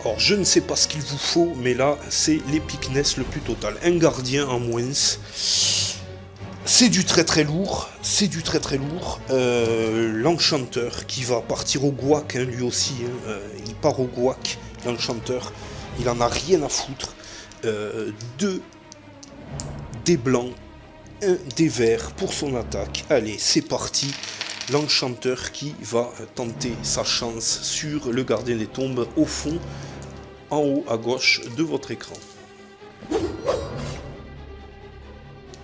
Speaker 1: Alors je ne sais pas ce qu'il vous faut, mais là c'est l'épicness le plus total. Un gardien en moins. C'est du très très lourd, c'est du très très lourd. L'enchanteur qui va partir au gouac, hein, lui aussi, hein, il part au gouac, l'enchanteur, il en a rien à foutre. 2 des blancs, 1 des verts pour son attaque. Allez, c'est parti. L'enchanteur qui va tenter sa chance sur le gardien des tombes au fond, en haut à gauche de votre écran.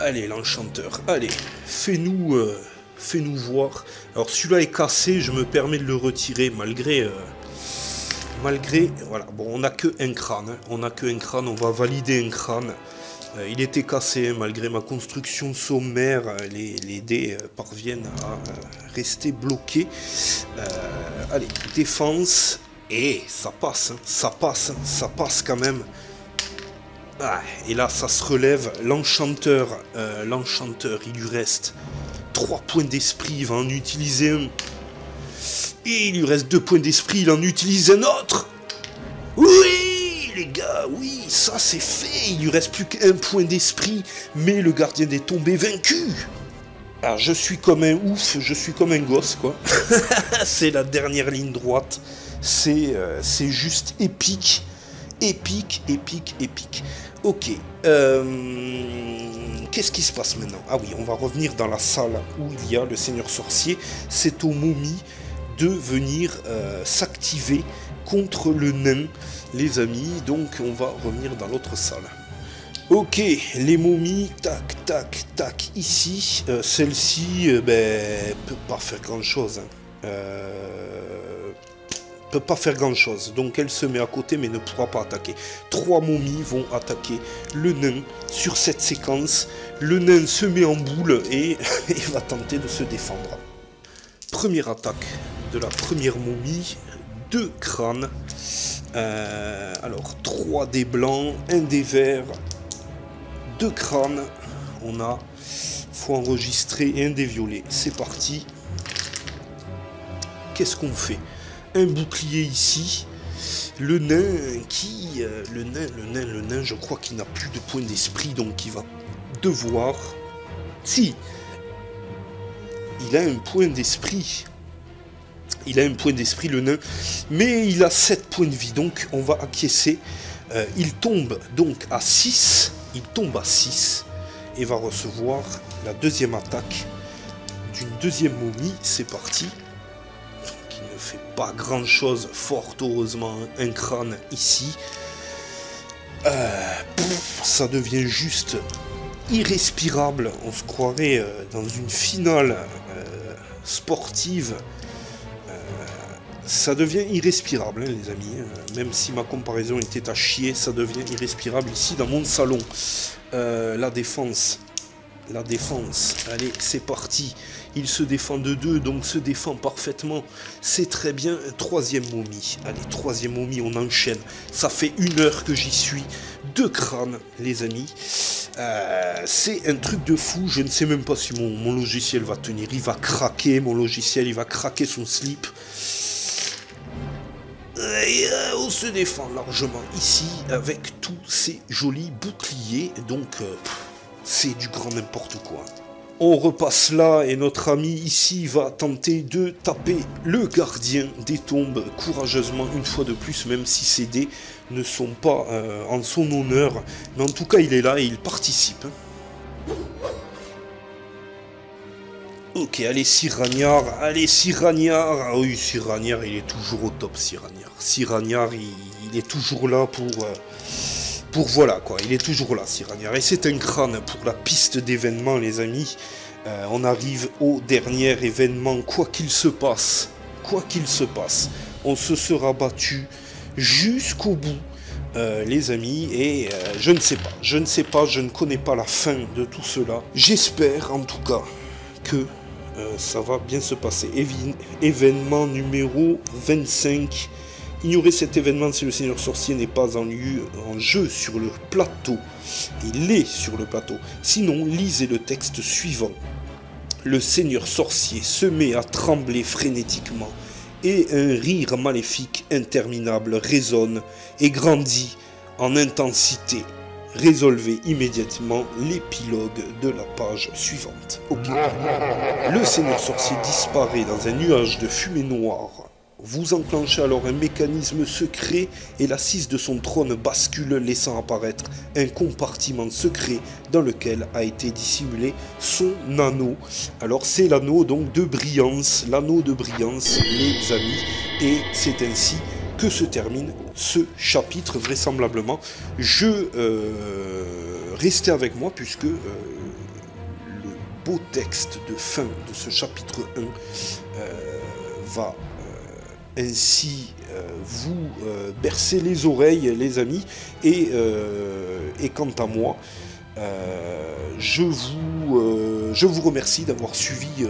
Speaker 1: Allez l'enchanteur, allez, fais-nous voir. Alors celui-là est cassé, je me permets de le retirer malgré, voilà, bon on n'a que un crâne, on va valider un crâne.
Speaker 2: Il était cassé, hein, malgré ma construction sommaire, les dés parviennent à rester bloqués. Allez, défense, et ça passe, hein, ça passe quand même. Ah, et là, ça se relève, l'enchanteur, il lui reste 3 points d'esprit, il va en utiliser un. Et il lui reste 2 points d'esprit, il en utilise un autre. Oui, les gars, oui, ça c'est fait. Il lui reste plus qu'un point d'esprit, mais le gardien des tombes est vaincu. Ah, je suis comme un ouf, je suis comme un gosse, quoi. C'est la dernière ligne droite. C'est juste épique. Épique. Ok. Qu'est-ce qui se passe maintenant? Ah oui, on va revenir dans la salle où il y a le Seigneur Sorcier. C'est aux momies de venir s'activer contre le nain, les amis. Donc on va revenir dans l'autre salle. Ok, les momies, tac, ici. Celle-ci, peut pas faire grand-chose. Peut pas faire grand-chose. Donc elle se met à côté, mais ne pourra pas attaquer. 3 momies vont attaquer le nain sur cette séquence. Le nain se met en boule et il va tenter de se défendre. Première attaque de la première momie, 2 crânes. Alors 3 dés blancs, 1 dé vert, 2 crânes. On a, faut enregistrer, et 1 dé violet. C'est parti. Qu'est-ce qu'on fait? Un bouclier ici. Le nain qui... le nain, je crois qu'il n'a plus de point d'esprit, donc il va devoir... Si, il a un point d'esprit. Il a un point d'esprit, le nain, mais il a 7 points de vie, donc on va acquiescer. Il tombe donc à 6. Il tombe à 6 et va recevoir la deuxième attaque d'une deuxième momie. C'est parti. Qui ne fait pas grand chose, fort heureusement, un crâne ici. Ça devient juste irrespirable. On se croirait dans une finale sportive. Ça devient irrespirable, hein, les amis. Même si ma comparaison était à chier, ça devient irrespirable ici dans mon salon. La défense. Allez, c'est parti. Il se défend de 2, donc se défend parfaitement. C'est très bien. 3e momie. Allez, 3e momie, on enchaîne. Ça fait 1 heure que j'y suis. 2 crânes, les amis. C'est un truc de fou. Je ne sais même pas si mon logiciel va tenir. Il va craquer, mon logiciel. Il va craquer son slip. Et on se défend largement ici avec tous ces jolis boucliers. Donc, c'est du grand n'importe quoi. On repasse là et notre ami ici va tenter de taper le gardien des tombes courageusement une fois de plus, même si ses dés ne sont pas en son honneur. Mais en tout cas, il est là et il participe. Ok, allez Cyragnard, Ah oui, Cyragnard, il est toujours au top, Cyragnard, il est toujours là pour voilà, quoi. Il est toujours là, Cyragnard. Et c'est un crâne pour la piste d'événements, les amis. On arrive au dernier événement, quoi qu'il se passe, on se sera battu jusqu'au bout. Les amis, et je ne sais pas, je ne connais pas la fin de tout cela. J'espère en tout cas que ça va bien se passer. Événement numéro 25. Ignorez cet événement si le Seigneur Sorcier n'est pas en jeu sur le plateau. Il est sur le plateau. Sinon, lisez le texte suivant. Le Seigneur Sorcier se met à trembler frénétiquement et un rire maléfique interminable résonne et grandit en intensité. Résolvez immédiatement l'épilogue de la page suivante. Ok. Le Seigneur Sorcier disparaît dans un nuage de fumée noire. Vous enclenchez alors un mécanisme secret et l'assise de son trône bascule, laissant apparaître un compartiment secret dans lequel a été dissimulé son anneau. Alors c'est l'anneau donc de brillance, les amis, et c'est ainsi que se termine ce chapitre vraisemblablement. Restez avec moi puisque le beau texte de fin de ce chapitre 1 va ainsi vous bercer les oreilles, les amis, et quant à moi, Je vous remercie d'avoir suivi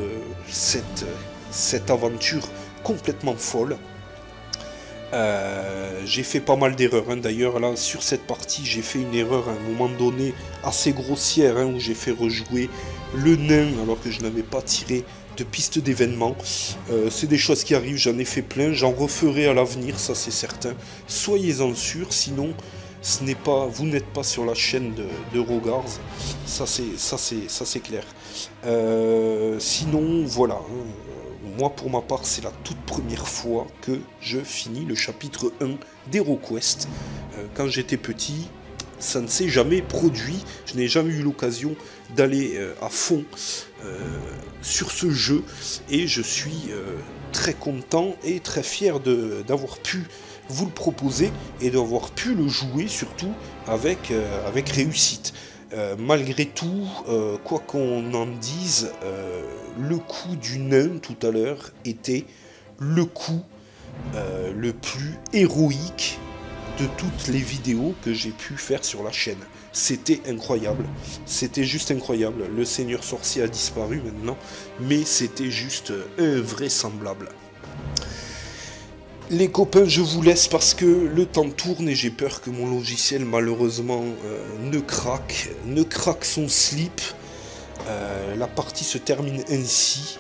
Speaker 2: cette aventure complètement folle. J'ai fait pas mal d'erreurs, hein. D'ailleurs là sur cette partie j'ai fait une erreur à un moment donné assez grossière, hein, où j'ai fait rejouer le nain alors que je n'avais pas tiré de piste d'événement. C'est des choses qui arrivent, j'en ai fait plein, j'en referai à l'avenir, ça c'est certain. Soyez-en sûrs, sinon vous n'êtes pas sur la chaîne de Rogars, ça c'est clair. Sinon voilà, hein. Moi, pour ma part, c'est la toute première fois que je finis le chapitre 1 d'HeroQuest. Quand j'étais petit, ça ne s'est jamais produit. Je n'ai jamais eu l'occasion d'aller à fond sur ce jeu. Et je suis très content et très fier d'avoir pu vous le proposer et d'avoir pu le jouer, surtout avec réussite. Malgré tout, quoi qu'on en dise, le coup du nain tout à l'heure était le coup le plus héroïque de toutes les vidéos que j'ai pu faire sur la chaîne. C'était incroyable, c'était juste incroyable. Le Seigneur Sorcier a disparu maintenant, mais c'était juste invraisemblable. Les copains, je vous laisse parce que le temps tourne et j'ai peur que mon logiciel malheureusement ne craque son slip. La partie se termine ainsi.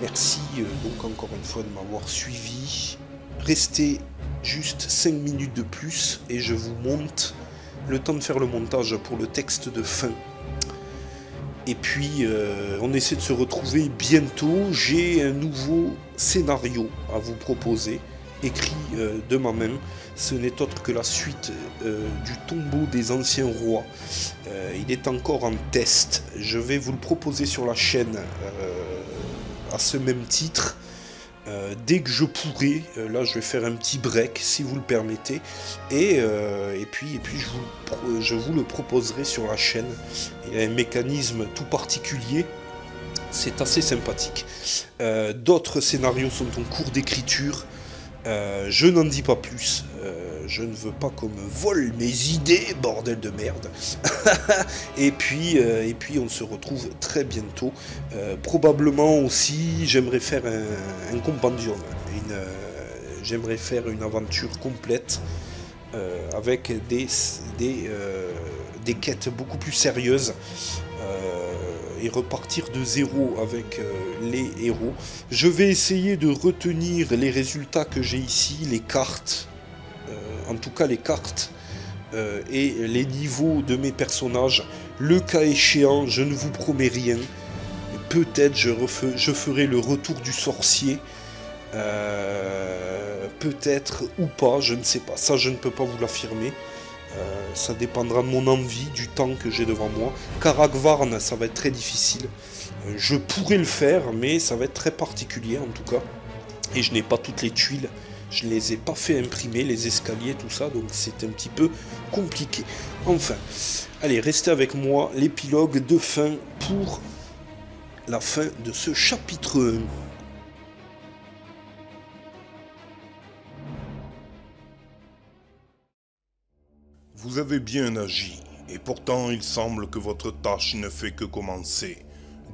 Speaker 2: Merci donc encore une fois de m'avoir suivi. Restez juste 5 minutes de plus et je vous monte le temps de faire le montage pour le texte de fin. Et puis, on essaie de se retrouver bientôt. J'ai un nouveau scénario à vous proposer, écrit de ma main. Ce n'est autre que la suite du tombeau des anciens rois. Il est encore en test. Je vais vous le proposer sur la chaîne à ce même titre. Dès que je pourrai, là je vais faire un petit break si vous le permettez, et puis je vous le proposerai sur la chaîne. Il y a un mécanisme tout particulier, c'est assez sympathique. D'autres scénarios sont en cours d'écriture, je n'en dis pas plus, je ne veux pas qu'on me vole mes idées, bordel de merde. et puis on se retrouve très bientôt. Probablement aussi, j'aimerais faire un compendium. J'aimerais faire une aventure complète avec des quêtes beaucoup plus sérieuses. Et repartir de zéro avec les héros. Je vais essayer de retenir les résultats que j'ai ici, les cartes. En tout cas les cartes et les niveaux de mes personnages. Le cas échéant, je ne vous promets rien. Peut-être je ferai le retour du sorcier. Peut-être ou pas, je ne sais pas. Ça, je ne peux pas vous l'affirmer. Ça dépendra de mon envie, du temps que j'ai devant moi. Karakvarn, ça va être très difficile. Je pourrais le faire, mais ça va être très particulier en tout cas. Et je n'ai pas toutes les tuiles. Je ne les ai pas fait imprimer, les escaliers, tout ça, donc c'est un petit peu compliqué. Enfin, allez, restez avec moi, l'épilogue de fin pour la fin de ce chapitre 1.
Speaker 3: Vous avez bien agi, et pourtant il semble que votre tâche ne fait que commencer.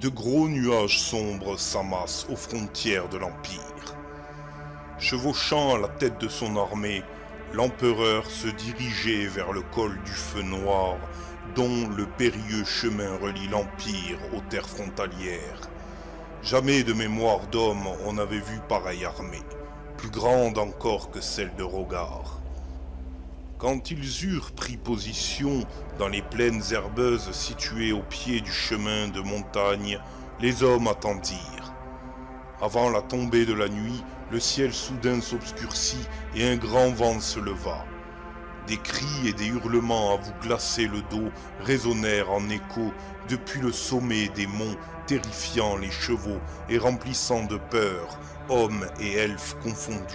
Speaker 3: De gros nuages sombres s'amassent aux frontières de l'Empire. Chevauchant à la tête de son armée, l'empereur se dirigeait vers le col du Feu Noir, dont le périlleux chemin relie l'Empire aux terres frontalières. Jamais de mémoire d'homme on n'avait vu pareille armée, plus grande encore que celle de Rogars. Quand ils eurent pris position dans les plaines herbeuses situées au pied du chemin de montagne, les hommes attendirent. Avant la tombée de la nuit, le ciel soudain s'obscurcit et un grand vent se leva. Des cris et des hurlements à vous glacer le dos résonnèrent en écho depuis le sommet des monts, terrifiant les chevaux et remplissant de peur hommes et elfes confondus.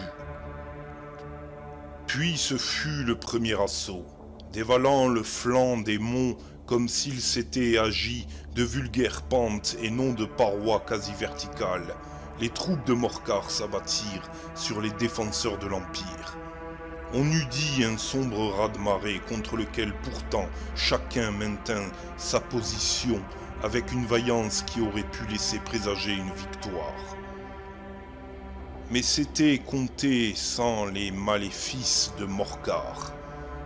Speaker 3: Puis ce fut le premier assaut, dévalant le flanc des monts comme s'il s'était agi de vulgaires pentes et non de parois quasi verticales. Les troupes de Morcar s'abattirent sur les défenseurs de l'Empire. On eût dit un sombre raz-de-marée contre lequel pourtant chacun maintint sa position avec une vaillance qui aurait pu laisser présager une victoire. Mais c'était compté sans les maléfices de Morcar.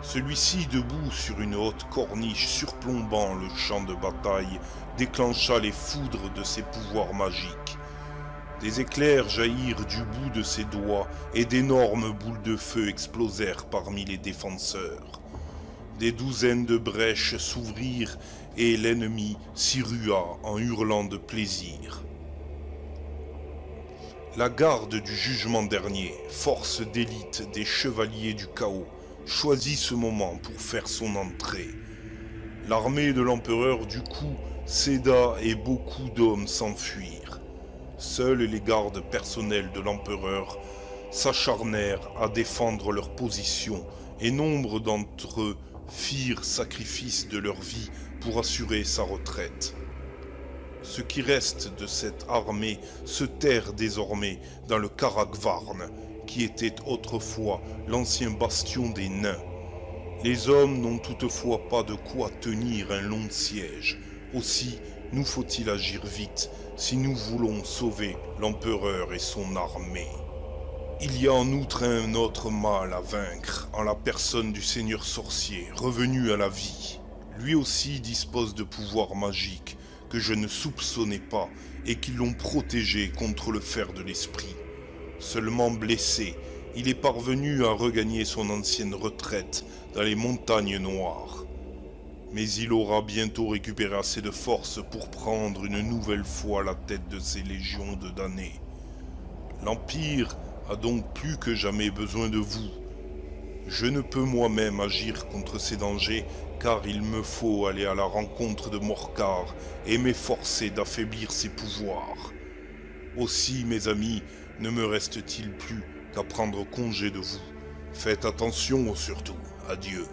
Speaker 3: Celui-ci, debout sur une haute corniche surplombant le champ de bataille, déclencha les foudres de ses pouvoirs magiques. Des éclairs jaillirent du bout de ses doigts et d'énormes boules de feu explosèrent parmi les défenseurs. Des douzaines de brèches s'ouvrirent et l'ennemi s'y rua en hurlant de plaisir. La garde du jugement dernier, force d'élite des chevaliers du chaos, choisit ce moment pour faire son entrée. L'armée de l'empereur du coup céda et beaucoup d'hommes s'enfuirent. Seuls les gardes personnels de l'empereur s'acharnèrent à défendre leur position et nombre d'entre eux firent sacrifice de leur vie pour assurer sa retraite. Ce qui reste de cette armée se terre désormais dans le Karakvarn, qui était autrefois l'ancien bastion des nains. Les hommes n'ont toutefois pas de quoi tenir un long siège. Aussi, nous faut-il agir vite si nous voulons sauver l'empereur et son armée. Il y a en outre un autre mal à vaincre, en la personne du seigneur sorcier, revenu à la vie. Lui aussi dispose de pouvoirs magiques que je ne soupçonnais pas et qui l'ont protégé contre le fer de l'esprit. Seulement blessé, il est parvenu à regagner son ancienne retraite dans les montagnes noires. Mais il aura bientôt récupéré assez de force pour prendre une nouvelle fois la tête de ses légions de damnés. L'Empire a donc plus que jamais besoin de vous. Je ne peux moi-même agir contre ces dangers, car il me faut aller à la rencontre de Morcar et m'efforcer d'affaiblir ses pouvoirs. Aussi, mes amis, ne me reste-t-il plus qu'à prendre congé de vous. Faites attention surtout. Adieu.